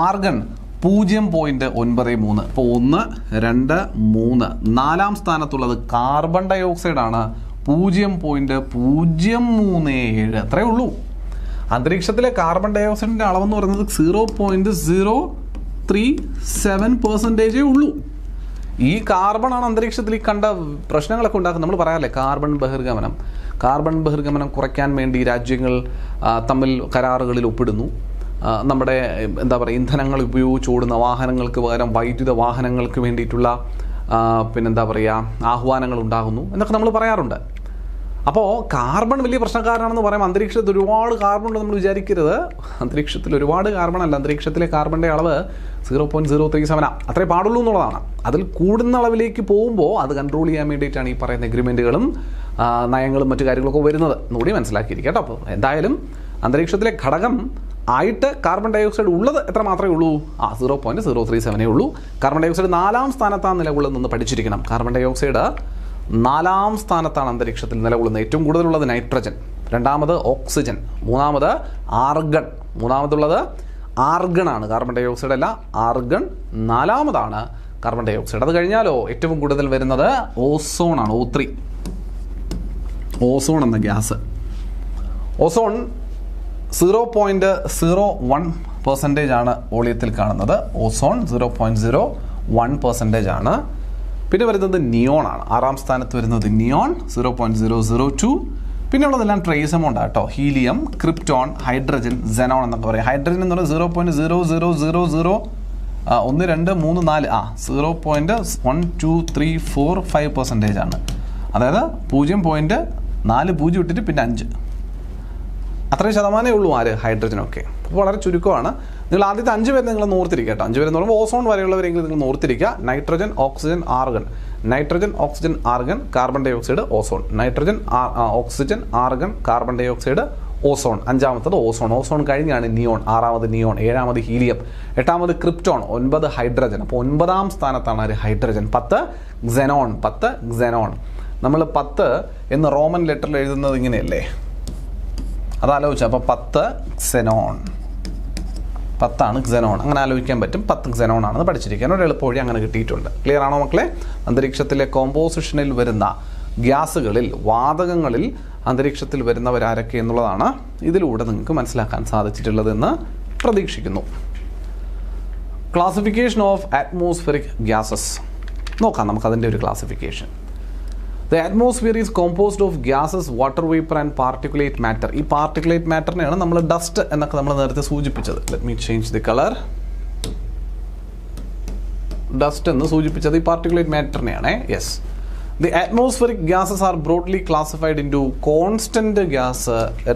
ആർഗൺ 0.93. ഇപ്പോൾ 1, 2, 3. 4ാം സ്ഥാനത്തുള്ളത് കാർബൺ ഡൈ ഓക്സൈഡ് ആണ്, 0.037 അത്രയേ ഉള്ളൂ. അന്തരീക്ഷത്തിലെ കാർബൺ ഡൈ ഓക്സൈഡിൻ്റെ അളവെന്ന് പറയുന്നത് 0.037% ഉള്ളൂ. ഈ കാർബണാണ് അന്തരീക്ഷത്തിൽ ഈ കണ്ട പ്രശ്നങ്ങളൊക്കെ ഉണ്ടാക്കുന്നത്. നമ്മൾ പറയാറില്ലേ കാർബൺ ബഹിർഗമനം കുറയ്ക്കാൻ വേണ്ടി രാജ്യങ്ങൾ തമ്മിൽ കരാറുകളിൽ ഒപ്പിടുന്നു. നമ്മുടെ എന്താ പറയുക ഇന്ധനങ്ങൾ ഉപയോഗിച്ചോടുന്ന വാഹനങ്ങൾക്ക് പകരം വൈദ്യുത വാഹനങ്ങൾക്ക് വേണ്ടിയിട്ടുള്ള പിന്നെന്താ പറയുക ആഹ്വാനങ്ങൾ ഉണ്ടാകുന്നു എന്നൊക്കെ നമ്മൾ പറയാറുണ്ട്. അപ്പോൾ കാർബൺ വലിയ പ്രശ്നക്കാരനാണെന്ന് പറയാം. അന്തരീക്ഷത്തിൽ ഒരുപാട് കാർബൺ ഉണ്ട് നമ്മൾ വിചാരിക്കരുത്. അന്തരീക്ഷത്തിൽ ഒരുപാട് കാർബൺ അല്ല, അന്തരീക്ഷത്തിലെ കാർബണിൻ്റെ അളവ് 0.037 അത്രേ പാടുള്ളൂ എന്നുള്ളതാണ്. അതിൽ കൂടുന്ന അളവിലേക്ക് പോകുമ്പോൾ അത് കൺട്രോൾ ചെയ്യാൻ വേണ്ടിയിട്ടാണ് ഈ പറയുന്ന എഗ്രിമെൻറ്റുകളും നയങ്ങളും മറ്റു കാര്യങ്ങളൊക്കെ വരുന്നത് എന്നുകൂടി മനസ്സിലാക്കിയിരിക്കുക കേട്ടോ. അപ്പോൾ എന്തായാലും അന്തരീക്ഷത്തിലെ ഘടകം ആയിട്ട് കാർബൺ ഡൈ ഓക്സൈഡ് ഉള്ളത് എത്ര മാത്രമേ ഉള്ളൂ? 0.037 ഉള്ളൂ. കാർബൺ ഡൈ ഓക്സൈഡ് 4ാം സ്ഥാനത്താണ് നിലകൊള്ളുന്നതെന്ന് പഠിച്ചിരിക്കണം. കാർബൺ ഡൈ ഓക്സൈഡ് 4ാം സ്ഥാനത്താണ് അന്തരീക്ഷത്തിൽ നിലകൊള്ളുന്നത്. ഏറ്റവും കൂടുതലുള്ളത് നൈട്രജൻ, രണ്ടാമത് ഓക്സിജൻ, മൂന്നാമത് ആർഗൺ. മൂന്നാമതുള്ളത് ആർഗണാണ്, കാർബൺ ഡൈ ഓക്സൈഡ് അല്ല, ആർഗൺ 4ാമതാണ് കാർബൺ ഡൈ ഓക്സൈഡ്. അത് കഴിഞ്ഞാലോ ഏറ്റവും കൂടുതൽ വരുന്നത് ഓസോണാണ്, O3. ഓസോൺ എന്ന ഗ്യാസ്. ഓസോൺ 0.01% ആണ് വോളിയത്തിൽ കാണുന്നത്. ഓസോൺ 0.01% ആണ്. പിന്നെ വരുന്നത് നിയോൺ ആണ്. 6ാം സ്ഥാനത്ത് വരുന്നത് നിയോൺ 0.002. പിന്നെ ഉള്ളതെല്ലാം ട്രേസ് എമൗണ്ട് ആട്ടോ. ഹീലിയം, ക്രിപ്റ്റോൺ, ഹൈഡ്രജൻ, സെനോൺ എന്നൊക്കെ പറയും. ഹൈഡ്രജൻ എന്ന് പറയുന്നത് 0.00001 2 3 4 0.12345% ആണ്. അതായത് 0.40 ഇട്ടിട്ട് പിന്നെ 5 അത്രയും ശതമാനമേ ഉള്ളൂ ഹൈഡ്രജനൊക്കെ. അപ്പോൾ വളരെ ചുരുക്കമാണ്. നിങ്ങൾ ആദ്യത്തെ 5 പേര് നിങ്ങൾ ഓർത്തിരിക്കുക കേട്ടോ. 5 പേരെന്ന് പറയുമ്പോൾ ഓസോൺ വരെയുള്ളവരെങ്കിലും നിങ്ങൾ ഓർത്തിരിക്കുക. Nitrogen, oxygen, argon. Nitrogen, oxygen, argon, carbon dioxide, ozone. Nitrogen, oxygen, argon, carbon dioxide, ozone. 5ാമത്തത് ഓസോൺ. ഓസോൺ കഴിഞ്ഞാണ് നിയോൺ. 6ാമത് നിയോൺ. 7ാമത് ഹീലിയം. 8ാമത് ക്രിപ്റ്റോൺ. 9 ഹൈഡ്രജൻ. അപ്പോൾ 9ാം സ്ഥാനത്താണ് ഹൈഡ്രജൻ. 10 ക്സെനോൺ. നമ്മൾ 10 എന്ന് റോമൻ ലെറ്ററിൽ എഴുതുന്നത് ഇങ്ങനെയല്ലേ, അതാലോചിച്ച. അപ്പോൾ 10 ക്സെനോൺ, 10 ക്സെനോൺ. അങ്ങനെ ആലോചിക്കാൻ പറ്റും. 10 ക്സെനോൺ ആണെന്ന് പഠിച്ചിരിക്കാൻ ഒരു എളുപ്പവഴി അങ്ങനെ കിട്ടിയിട്ടുണ്ട്. ക്ലിയർ ആണോ മക്കളെ? അന്തരീക്ഷത്തിലെ കോമ്പോസിഷനിൽ വരുന്ന ഗ്യാസുകളിൽ, വാതകങ്ങളിൽ അന്തരീക്ഷത്തിൽ വരുന്നവരാരൊക്കെ എന്നുള്ളതാണ് ഇതിലൂടെ നിങ്ങൾക്ക് മനസ്സിലാക്കാൻ സാധിച്ചിട്ടുള്ളതെന്ന് പ്രതീക്ഷിക്കുന്നു. ക്ലാസിഫിക്കേഷൻ ഓഫ് അറ്റ്മോസ്ഫിയറിക് ഗ്യാസസ് നോക്കാം നമുക്കതിൻ്റെ ഒരു classification. The atmosphere is composed of gases, water vapor and particulate matter. ഈ particulate matterനെയാണ് നമ്മൾ ഡസ്റ്റ് എന്നൊക്കെ നമ്മൾ നേരത്തെ സൂചിപ്പിച്ചത്. Let me change the color. Dust എന്ന് സൂചിപ്പിച്ചത് ഈ particulate matterനെയാണ്. Yes. The atmospheric gases are broadly classified into constant gas,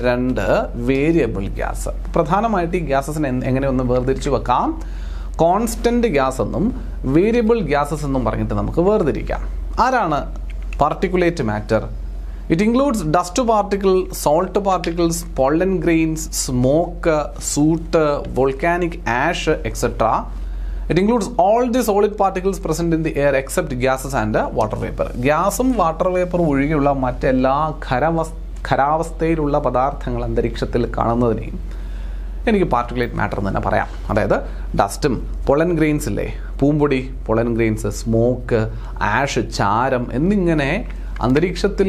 2 variable gas. പ്രധാനമായിട്ട് ഈ ഗ്യാസസിനെ എങ്ങനെ ഒന്ന് വേർതിരിച്ച് വെക്കാം? കോൺസ്റ്റന്റ് ഗ്യാസ് എന്നും വേരിയബിൾ ഗ്യാസസ് എന്നും പറഞ്ഞിട്ട് നമുക്ക് വേർതിരിക്കാം. ആരാണ് particulate matter? It includes dust particle, salt particles, pollen grains, smoke, soot, volcanic ash, etc. It includes all the solid particles present in the air except gases and water vapor. ഗ്യാസും water വേപ്പറും ഒഴികെയുള്ള മറ്റെല്ലാ ഖരാവസ്ഥയിലുള്ള പദാർത്ഥങ്ങൾ അന്തരീക്ഷത്തിൽ കാണുന്നതിനെയും എനിക്ക് particulate matter എന്ന് തന്നെ പറയാം. അതായത് ഡസ്റ്റും പൊളൻ ഗ്രെയിൻസ് ഇല്ലേ, പൂമ്പൊടി, പൊളൻ ഗ്രെയിൻസ്, സ്മോക്ക്, ആഷ്, ചാരം എന്നിങ്ങനെ അന്തരീക്ഷത്തിൽ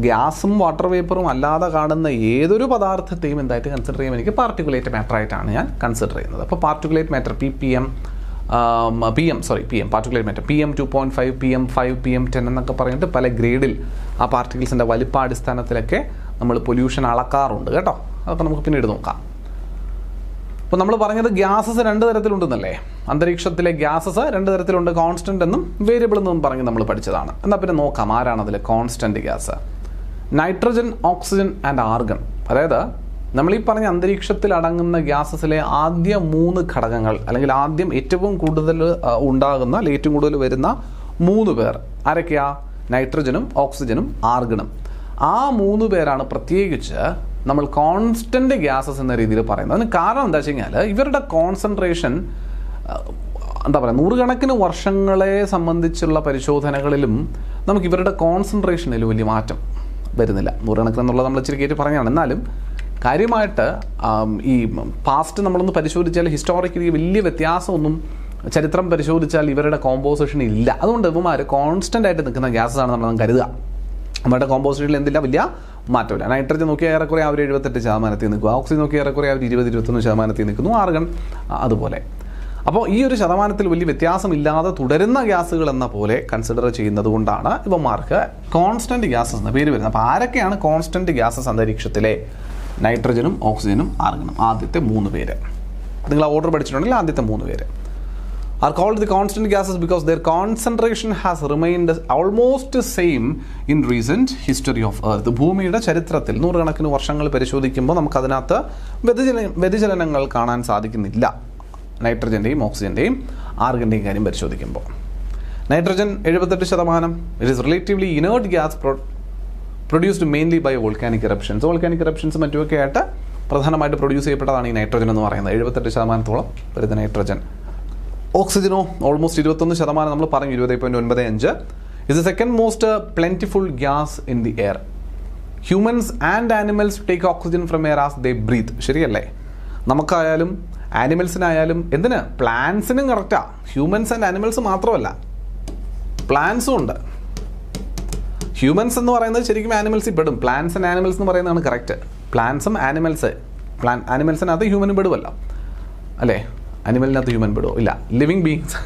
ഗ്യാസും വാട്ടർ വേപ്പറും അല്ലാതെ കാണുന്ന ഏതൊരു പദാർത്ഥത്തെയും എന്തായിട്ട് കൺസിഡർ ചെയ്യാൻ എനിക്ക് പാർട്ടിക്കുലേറ്റ് മാറ്റർ ആയിട്ടാണ് ഞാൻ കൺസിഡർ ചെയ്യുന്നത്. അപ്പോൾ particulate matter PM particulate matter PM 2.5, PM 5, PM 10 എന്നൊക്കെ പറഞ്ഞിട്ട് പല ഗ്രേഡിൽ ആ പാർട്ടിക്കിൾസിൻ്റെ വലിപ്പാടിസ്ഥാനത്തിലൊക്കെ നമ്മൾ പൊല്യൂഷൻ അളക്കാറുണ്ട് കേട്ടോ. അതൊക്കെ നമുക്ക് പിന്നീട് നോക്കാം. അപ്പോൾ നമ്മൾ പറഞ്ഞത് ഗ്യാസസ് 2 തരത്തിലുണ്ടെന്നല്ലേ. അന്തരീക്ഷത്തിലെ ഗ്യാസസ് 2 തരത്തിലുണ്ട്, കോൺസ്റ്റന്റ് എന്നും വേരിയബിൾ എന്നും പറഞ്ഞ് നമ്മൾ പഠിച്ചതാണ്. എന്നാൽ പിന്നെ നോക്കാം ആരാണ് അതിലെ constant gas. Nitrogen, oxygen and argon. അതായത് നമ്മൾ ഈ പറഞ്ഞ അന്തരീക്ഷത്തിൽ അടങ്ങുന്ന ഗ്യാസസിലെ ആദ്യ 3 ഘടകങ്ങൾ, അല്ലെങ്കിൽ ആദ്യം ഏറ്റവും കൂടുതൽ ഉണ്ടാകുന്ന, അല്ലെങ്കിൽ ഏറ്റവും കൂടുതൽ വരുന്ന 3 പേർ ആരൊക്കെയാ? നൈട്രജനും ഓക്സിജനും ആർഗണും. ആ 3 പേരാണ് പ്രത്യേകിച്ച് നമ്മൾ കോൺസ്റ്റന്റ് ഗ്യാസസ് എന്ന രീതിയിൽ പറയുന്നത്. അതിന് കാരണം എന്താ വെച്ച് കഴിഞ്ഞാൽ ഇവരുടെ കോൺസെൻട്രേഷൻ എന്താ പറയുക, 100 കണക്കിന് വർഷങ്ങളെ സംബന്ധിച്ചുള്ള പരിശോധനകളിലും നമുക്ക് ഇവരുടെ കോൺസെൻട്രേഷനിൽ വലിയ മാറ്റം വരുന്നില്ല. 100 കണക്കിന് എന്നുള്ളത് നമ്മൾ ഇച്ചിരി കയറ്റി പറഞ്ഞതാണ്. എന്നാലും കാര്യമായിട്ട് ഈ പാസ്റ്റ് നമ്മളൊന്ന് പരിശോധിച്ചാൽ ഹിസ്റ്റോറിക്കലി വലിയ വ്യത്യാസമൊന്നും, ചരിത്രം പരിശോധിച്ചാൽ ഇവരുടെ കോമ്പോസിഷൻ ഇല്ല. അതുകൊണ്ട് ഇവന്മാർ കോൺസ്റ്റൻ്റ് ആയിട്ട് നിൽക്കുന്ന ഗ്യാസസ് ആണ് നമ്മൾ കരുതുക. നമ്മുടെ കോമ്പോസിഷനിൽ എന്തില്ല വലിയ മാറ്റമില്ല. നൈട്രജൻ നോക്കിയാൽ ഏറെക്കുറെ അവർ 78% നിൽക്കുക, ഓക്സിജൻ നോക്കിയാൽ ഏറെക്കുറെ അവർ 20-21% നിൽക്കുന്നു, ആർഗൺ അതുപോലെ. അപ്പോൾ ഈ ഒരു ശതമാനത്തിൽ വലിയ വ്യത്യാസമില്ലാതെ തുടരുന്ന ഗ്യാസുകൾ എന്ന പോലെ കൺസിഡർ ചെയ്യുന്നത് കൊണ്ടാണ് ഇവന്മാർക്ക് കോൺസ്റ്റൻറ്റ് ഗ്യാസസ് എന്ന പേര് വരുന്നത്. അപ്പോൾ ആരൊക്കെയാണ് കോൺസ്റ്റൻറ്റ് ഗ്യാസസ് അന്തരീക്ഷത്തിലെ? നൈട്രജനും ഓക്സിജനും ആർഗണും. ആദ്യത്തെ 3 പേര് നിങ്ങൾ ഓർഡർ പഠിച്ചിട്ടുണ്ടെങ്കിൽ ആദ്യത്തെ 3 പേര് are called the constant gases because their concentration has remained almost same in recent history of Earth. ഭൂമിയുടെ ചരിത്രത്തിൽ 100 കണക്കിന് വർഷങ്ങൾ പരിശോധിക്കുമ്പോൾ നമുക്കതിനകത്ത് വ്യതിചലനങ്ങൾ കാണാൻ സാധിക്കുന്നില്ല. നൈട്രജൻ്റെയും ഓക്സിജൻ്റെയും ആർഗൻ്റെയും കാര്യം പരിശോധിക്കുമ്പോൾ nitrogen 78%. It is relatively inert gas produced mainly by volcanic eruptions. Volcanic eruptions മറ്റുമൊക്കെ ആയിട്ട് പ്രധാനമായിട്ട് പ്രൊഡ്യൂസ് ചെയ്യപ്പെട്ടതാണ് ഈ നൈട്രജൻ എന്ന് പറയുന്നത്. 78% വരുന്ന നൈട്രജൻ. ഓക്സിജനോ ഓൾമോസ്റ്റ് 21%. നമ്മൾ പറഞ്ഞു 20.95. Is the second most plentiful gas in the air. Humans and animals take oxygen from air as they breathe. ശരിയല്ലേ? നമുക്കായാലും ആനിമൽസിനായാലും, എന്തിന് പ്ലാന്റ്സിനും കറക്റ്റാണ്. ഹ്യൂമൻസ് ആൻഡ് ആനിമൽസ് മാത്രമല്ല, പ്ലാന്റ്സും ഉണ്ട്. ഹ്യൂമൻസ് എന്ന് പറയുന്നത് ശരിക്കും ആനിമൽസിൽ പെടും. പ്ലാന്റ്സ് ആൻഡ് ആനിമൽസ് എന്ന് പറയുന്നതാണ് കറക്റ്റ്. പ്ലാന്റ്സും ആനിമൽസിനകത്ത് ഹ്യൂമനും പെടുമല്ലോ അല്ലേ? അനിമലിനകത്ത് ഹ്യൂമൻ പെടുമോ? ഇല്ല. Living beings.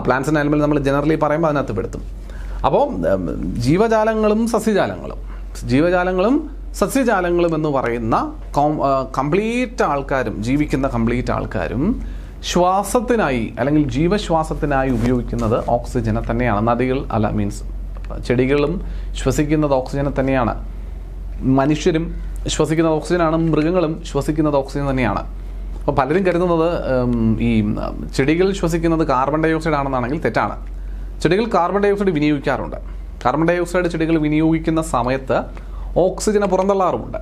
Plants and animal നമ്മൾ ജനറലി പറയുമ്പോൾ അതിനകത്ത് പെടുത്തും. അപ്പോൾ ജീവജാലങ്ങളും സസ്യജാലങ്ങളും എന്ന് പറയുന്ന കംപ്ലീറ്റ് ആൾക്കാരും, ജീവിക്കുന്ന കംപ്ലീറ്റ് ആൾക്കാരും ശ്വാസത്തിനായി അല്ലെങ്കിൽ ജീവശ്വാസത്തിനായി ഉപയോഗിക്കുന്നത് ഓക്സിജനെ തന്നെയാണ്. ചെടികളും ശ്വസിക്കുന്നത് ഓക്സിജനെ തന്നെയാണ്. മനുഷ്യരും ശ്വസിക്കുന്നത് ഓക്സിജനാണ്. മൃഗങ്ങളും ശ്വസിക്കുന്നത് ഓക്സിജൻ തന്നെയാണ്. അപ്പോൾ പലരും കരുതുന്നത് ഈ ചെടികൾ ശ്വസിക്കുന്നത് കാർബൺ ഡൈ ഓക്സൈഡ് ആണെന്നാണെങ്കിൽ തെറ്റാണ്. ചെടികൾ കാർബൺ ഡൈ ഓക്സൈഡ് വിനിയോഗിക്കാറുണ്ട്. കാർബൺ ഡൈ ഓക്സൈഡ് ചെടികൾ വിനിയോഗിക്കുന്ന സമയത്ത് ഓക്സിജനെ പുറന്തള്ളാറുമുണ്ട്.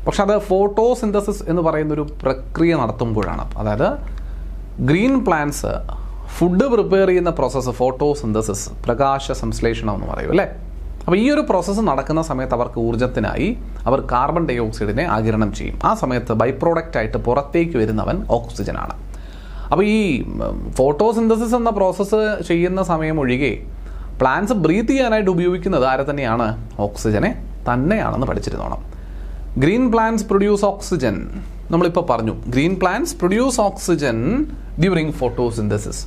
പക്ഷെ അത് ഫോട്ടോസിന്തസിസ് എന്ന് പറയുന്നൊരു പ്രക്രിയ നടത്തുമ്പോഴാണ്. അതായത് ഗ്രീൻ പ്ലാന്റ്സ് ഫുഡ് പ്രിപ്പയർ ചെയ്യുന്ന പ്രോസസ്സ് ഫോട്ടോസിന്തസിസ്, പ്രകാശ സംശ്ലേഷണം എന്ന് പറയും അല്ലേ? അപ്പോൾ ഈ ഒരു പ്രോസസ്സ് നടക്കുന്ന സമയത്ത് അവർക്ക് ഊർജ്ജത്തിനായി അവർ കാർബൺ ഡൈ ഓക്സൈഡിനെ ആഗിരണം ചെയ്യും. ആ സമയത്ത് ബൈ പ്രോഡക്റ്റ് ആയിട്ട് പുറത്തേക്ക് വരുന്നവൻ ഓക്സിജനാണ്. അപ്പോൾ ഈ ഫോട്ടോസിന്തസിസ് എന്ന പ്രോസസ്സ് ചെയ്യുന്ന സമയം ഒഴികെ പ്ലാന്റ്സ് ബ്രീത്ത് ചെയ്യാനായിട്ട് ഉപയോഗിക്കുന്നത് ആരെ തന്നെയാണ്? ഓക്സിജനെ തന്നെയാണെന്ന് പഠിച്ചിരുന്നോണം. Green plants produce oxygen. നമ്മളിപ്പോൾ പറഞ്ഞു green plants produce oxygen during photosynthesis.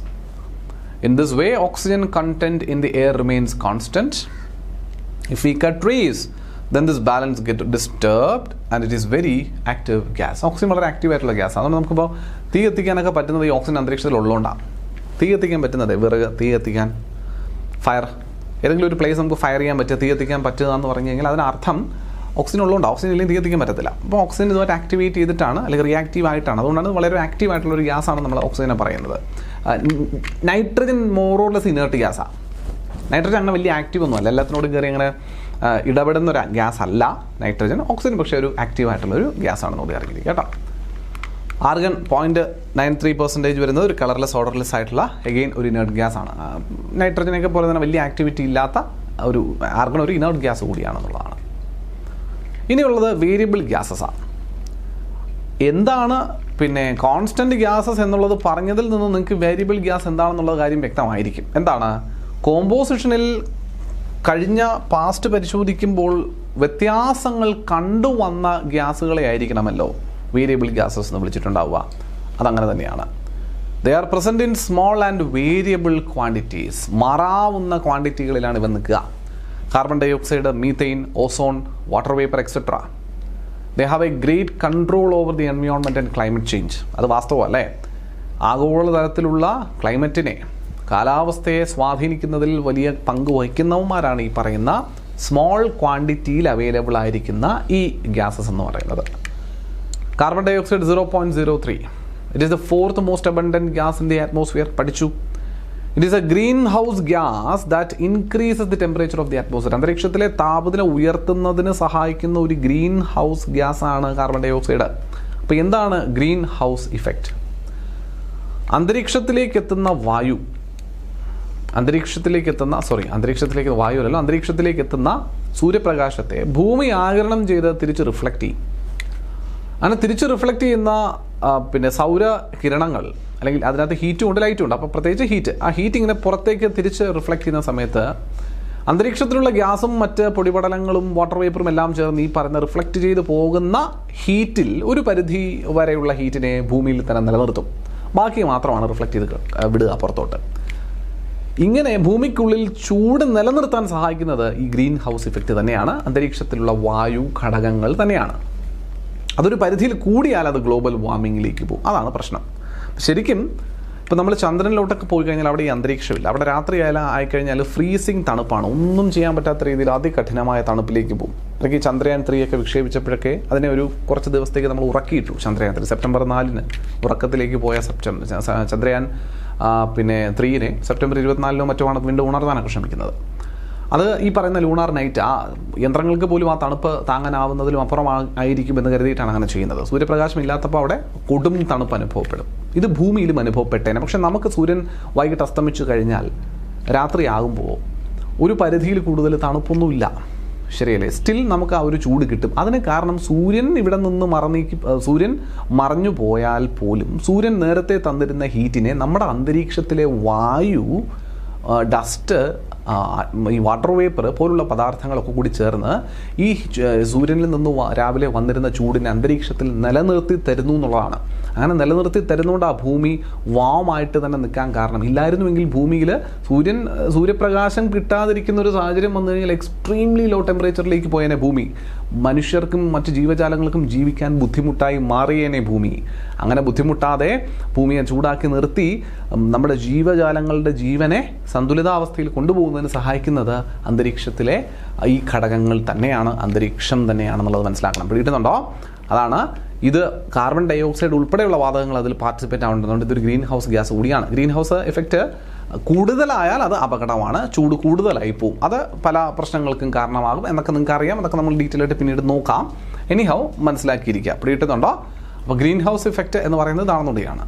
In this way oxygen content in the air remains constant. If we cut trees, then this balance get disturbed and it is very active gas. Oxygen വളരെ active ആയിട്ടുള്ള gas. അതുകൊണ്ട് നമുക്കിപ്പോൾ തീ കത്തിക്കാനൊക്കെ പറ്റുന്നത് ഈ oxygen അന്തരീക്ഷത്തിൽ ഉള്ളതുകൊണ്ടാണ്. തീ കത്തിക്കാൻ പറ്റുന്നത് വിറക്, തീ കത്തിക്കാൻ, ഫയർ, ഏതെങ്കിലും ഒരു പ്ലേസ് നമുക്ക് ഫയർ ചെയ്യാൻ പറ്റുക, തീ കത്തിക്കാൻ പറ്റുക എന്ന് പറഞ്ഞു കഴിഞ്ഞാൽ അതിനർത്ഥം ഓക്സിജൻ ഉള്ളതുകൊണ്ട്. ഓക്സിജൻ ഇല്ലെങ്കിൽ തീ കത്തിക്കാൻ പറ്റത്തില്ല. അപ്പോൾ ഓക്സിജൻ ഇതുമായിട്ട് ആക്ടിവേറ്റ് ചെയ്തിട്ടാണ് അല്ലെങ്കിൽ റിയാക്റ്റീവ് ആയിട്ടാണ്. അതുകൊണ്ടാണ് വളരെ ആക്റ്റീവ് ആയിട്ടുള്ള ഒരു ഗ്യാസാണ് നമ്മൾ ഓക്സിജനെ പറയുന്നത്. നൈട്രജൻ മോറോർലെസ് ഇനേർട്ട് ഗ്യാസാണ്. നൈട്രജൻ അങ്ങനെ വലിയ ആക്റ്റീവ് ഒന്നുമല്ല, എല്ലാത്തിനോടും കയറി അങ്ങനെ ഇടപെടുന്ന ഒരു ഗ്യാസ് അല്ല നൈട്രജൻ. ഓക്സിജൻ പക്ഷേ ഒരു ആക്റ്റീവ് ആയിട്ടുള്ളൊരു ഗ്യാസാണെന്ന് കൂടി അറിഞ്ഞിരിക്കുക കേട്ടോ. ആർഗൺ 0.93% വരുന്നത് ഒരു കളർലെസ് ഓർഡർലെസ് ആയിട്ടുള്ള എഗെയിൻ ഒരു ഇനേർട്ട് ഗ്യാസ് ആണ്. നൈട്രജനൊക്കെ പോലെ തന്നെ വലിയ ആക്ടിവിറ്റി ഇല്ലാത്ത ഒരു ആർഗൺ ഒരു ഇനേർട്ട് ഗ്യാസ് കൂടിയാണെന്നുള്ളതാണ്. ഇനിയുള്ളത് വേരിയബിൾ ഗ്യാസസാണ്. എന്താണ് പിന്നെ കോൺസ്റ്റൻറ്റ് ഗ്യാസസ് എന്നുള്ളത് പറഞ്ഞതിൽ നിന്ന് നിങ്ങൾക്ക് വേരിയബിൾ ഗ്യാസ് എന്താണെന്നുള്ള കാര്യം വ്യക്തമായിരിക്കും. എന്താണ്? കോമ്പോസിഷനിൽ കഴിഞ്ഞ പാസ്റ്റ് പരിശോധിക്കുമ്പോൾ വ്യത്യാസങ്ങൾ കണ്ടുവന്ന ഗ്യാസുകളെ ആയിരിക്കണമല്ലോ വേരിയബിൾ ഗ്യാസസ് എന്ന് വിളിച്ചിട്ടുണ്ടാവുക. അതങ്ങനെ തന്നെയാണ്. They are present in small and variable quantities. മാറാവുന്ന ക്വാണ്ടിറ്റികളിലാണ് ഇവ നിൽക്കുക. Carbon dioxide, methane, ozone, water vapour etcetera. They have a great control over the environment and climate change. അത് വാസ്തവമല്ലേ? ആഗോളതലത്തിലുള്ള ക്ലൈമറ്റിനെ, കാലാവസ്ഥയെ സ്വാധീനിക്കുന്നതിൽ വലിയ പങ്ക് വഹിക്കുന്നവന്മാരാണ് ഈ പറയുന്ന സ്മോൾ ക്വാണ്ടിറ്റിയിൽ അവൈലബിൾ ആയിരിക്കുന്ന ഈ ഗ്യാസസ് എന്ന് പറയുന്നത്. Carbon dioxide 0.03. It is the 4th most abundant gas in the atmosphere. പഠിച്ചു. It is a greenhouse gas that increases the temperature of the atmosphere. അന്തരീക്ഷത്തിലെ താപനില ഉയർത്തുന്നതിന് സഹായിക്കുന്ന ഒരു ഗ്രീൻ ഹൗസ് ഗ്യാസ് ആണ് കാർബൺ ഡൈ ഓക്സൈഡ്. അപ്പോൾ എന്താണ് green house effect? അന്തരീക്ഷത്തിലേക്ക് എത്തുന്ന അന്തരീക്ഷത്തിലേക്ക് എത്തുന്ന സൂര്യപ്രകാശത്തെ ഭൂമി ആഗിരണം ചെയ്ത് തിരിച്ച് റിഫ്ലക്റ്റ് ചെയ്യും. അങ്ങനെ തിരിച്ച് റിഫ്ലക്റ്റ് ചെയ്യുന്ന പിന്നെ സൗര കിരണങ്ങൾ, അല്ലെങ്കിൽ അതിനകത്ത് ഹീറ്റും ഉണ്ട് ലൈറ്റും ഉണ്ട്. അപ്പോൾ പ്രത്യേകിച്ച് ഹീറ്റ്, ആ ഹീറ്റ് ഇങ്ങനെ പുറത്തേക്ക് തിരിച്ച് റിഫ്ലക്റ്റ് ചെയ്യുന്ന സമയത്ത് അന്തരീക്ഷത്തിലുള്ള ഗ്യാസും മറ്റ് പൊടിപടലങ്ങളും വാട്ടർ വേപ്പറും എല്ലാം ചേർന്ന് ഈ പറയുന്ന റിഫ്ലക്റ്റ് ചെയ്ത് പോകുന്ന ഹീറ്റിൽ ഒരു പരിധി വരെയുള്ള ഹീറ്റിനെ ഭൂമിയിൽ തന്നെ നിലനിർത്തും. ബാക്കി മാത്രമാണ് റിഫ്ലക്റ്റ് ചെയ്ത് വിടുക പുറത്തോട്ട്. ഇങ്ങനെ ഭൂമിക്കുള്ളിൽ ചൂട് നിലനിർത്താൻ സഹായിക്കുന്നത് ഈ ഗ്രീൻ ഹൗസ് ഇഫക്റ്റ് തന്നെയാണ്, അന്തരീക്ഷത്തിലുള്ള വായു ഘടകങ്ങൾ തന്നെയാണ്. അതൊരു പരിധിയിൽ കൂടിയാൽ അത് ഗ്ലോബൽ വാർമിങ്ങിലേക്ക് പോകും. അതാണ് പ്രശ്നം. ശരിക്കും ഇപ്പോൾ നമ്മൾ ചന്ദ്രനിലോട്ടൊക്കെ പോയി കഴിഞ്ഞാൽ അവിടെ ഈ അന്തരീക്ഷമില്ല. അവിടെ രാത്രി ആയിക്കഴിഞ്ഞാൽ ഫ്രീസിങ് തണുപ്പാണ്, ഒന്നും ചെയ്യാൻ പറ്റാത്ത രീതിയിൽ അതികഠിനമായ തണുപ്പിലേക്ക് പോകും. അല്ലെങ്കിൽ ചന്ദ്രയാൻ 3 ഒക്കെ വിക്ഷേപിച്ചപ്പോഴൊക്കെ അതിനെ ഒരു കുറച്ച് ദിവസത്തേക്ക് നമ്മൾ ഉറക്കിയിട്ടു. ചന്ദ്രയാൻ 3 സെപ്റ്റംബർ 4 ഉറക്കത്തിലേക്ക് പോയ ചന്ദ്രയാൻ 3 സെപ്റ്റംബർ 24 മറ്റുമാണ് വീണ്ടും ഉണർത്താനൊക്കെ ശ്രമിക്കുന്നത്. അത് ഈ പറയുന്ന ലൂണാർ നൈറ്റ്, ആ യന്ത്രങ്ങൾക്ക് പോലും ആ തണുപ്പ് താങ്ങാനാവുന്നതിലും അപ്പുറം ആയിരിക്കുമെന്ന് കരുതിയിട്ടാണ് അങ്ങനെ ചെയ്യുന്നത്. സൂര്യപ്രകാശം ഇല്ലാത്തപ്പോൾ അവിടെ കൊടും തണുപ്പ് അനുഭവപ്പെടും. ഇത് ഭൂമിയിലും അനുഭവപ്പെട്ടേനെ. പക്ഷെ നമുക്ക് സൂര്യൻ വൈകിട്ട് അസ്തമിച്ചു കഴിഞ്ഞാൽ രാത്രിയാകുമ്പോൾ ഒരു പരിധിയിൽ കൂടുതൽ തണുപ്പൊന്നുമില്ല, ശരിയല്ലേ? സ്റ്റിൽ നമുക്ക് ആ ഒരു ചൂട് കിട്ടും. അതിന് കാരണം സൂര്യൻ ഇവിടെ നിന്ന് സൂര്യൻ മറഞ്ഞു പോയാൽ പോലും സൂര്യൻ നേരത്തെ തന്നിരുന്ന ഹീറ്റിനെ നമ്മുടെ അന്തരീക്ഷത്തിലെ വായു, ഡസ്റ്റ്, ഈ വാട്ടർ വേപ്പർ പോലുള്ള പദാർത്ഥങ്ങളൊക്കെ കൂടി ചേർന്ന് ഈ സൂര്യനിൽ നിന്ന് രാവിലെ വന്നിരുന്ന ചൂടിനെ അന്തരീക്ഷത്തിൽ നിലനിർത്തി തരുന്നു എന്നുള്ളതാണ്. അങ്ങനെ നിലനിർത്തി തരുന്നതുകൊണ്ട് ആ ഭൂമി വാമായിട്ട് തന്നെ നിൽക്കാൻ കാരണം. ഇല്ലായിരുന്നുവെങ്കിൽ ഭൂമിയിൽ സൂര്യപ്രകാശം കിട്ടാതിരിക്കുന്ന ഒരു സാഹചര്യം വന്നു കഴിഞ്ഞാൽ എക്സ്ട്രീംലി ലോ ടെമ്പറേച്ചറിലേക്ക് പോയേനെ ഭൂമി. മനുഷ്യർക്കും മറ്റ് ജീവജാലങ്ങൾക്കും ജീവിക്കാൻ ബുദ്ധിമുട്ടായി മാറിയേനെ ഭൂമി. അങ്ങനെ ബുദ്ധിമുട്ടാതെ ഭൂമിയെ ചൂടാക്കി നിർത്തി നമ്മുടെ ജീവജാലങ്ങളുടെ ജീവനെ സന്തുലിതാവസ്ഥയിൽ കൊണ്ടുപോകുന്നതിന് സഹായിക്കുന്നത് അന്തരീക്ഷത്തിലെ ഈ ഘടകങ്ങൾ തന്നെയാണ്, അന്തരീക്ഷം തന്നെയാണെന്നുള്ളത് മനസ്സിലാക്കണം. പിടിയിട്ടുന്നുണ്ടോ? അതാണ് ഇത്. കാർബൺ ഡൈ ഓക്സൈഡ് ഉൾപ്പെടെയുള്ള വാതകങ്ങൾ അതിൽ പാർട്ടിസിപ്പേറ്റ് ആവുന്നതുകൊണ്ട് ഇതൊരു ഗ്രീൻ ഹൗസ് ഗ്യാസ് കൂടിയാണ്. ഗ്രീൻ ഹൗസ് എഫക്റ്റ് കൂടുതലായാൽ അത് അപകടമാണ്, ചൂട് കൂടുതലായി പോവും. അത് പല പ്രശ്നങ്ങൾക്കും കാരണമാകും എന്നൊക്കെ നിങ്ങൾക്ക് അറിയാം. അതൊക്കെ നമ്മൾ ഡീറ്റെയിൽ ആയിട്ട് പിന്നീട് നോക്കാം. എനിഹൗ മനസ്സിലാക്കിയിരിക്കുക. പിടിയിട്ടുന്നുണ്ടോ? അപ്പോൾ ഗ്രീൻ ഹൗസ് ഇഫക്റ്റ് എന്ന് പറയുന്നത് ഇതാണെന്നുകൂടിയാണ്.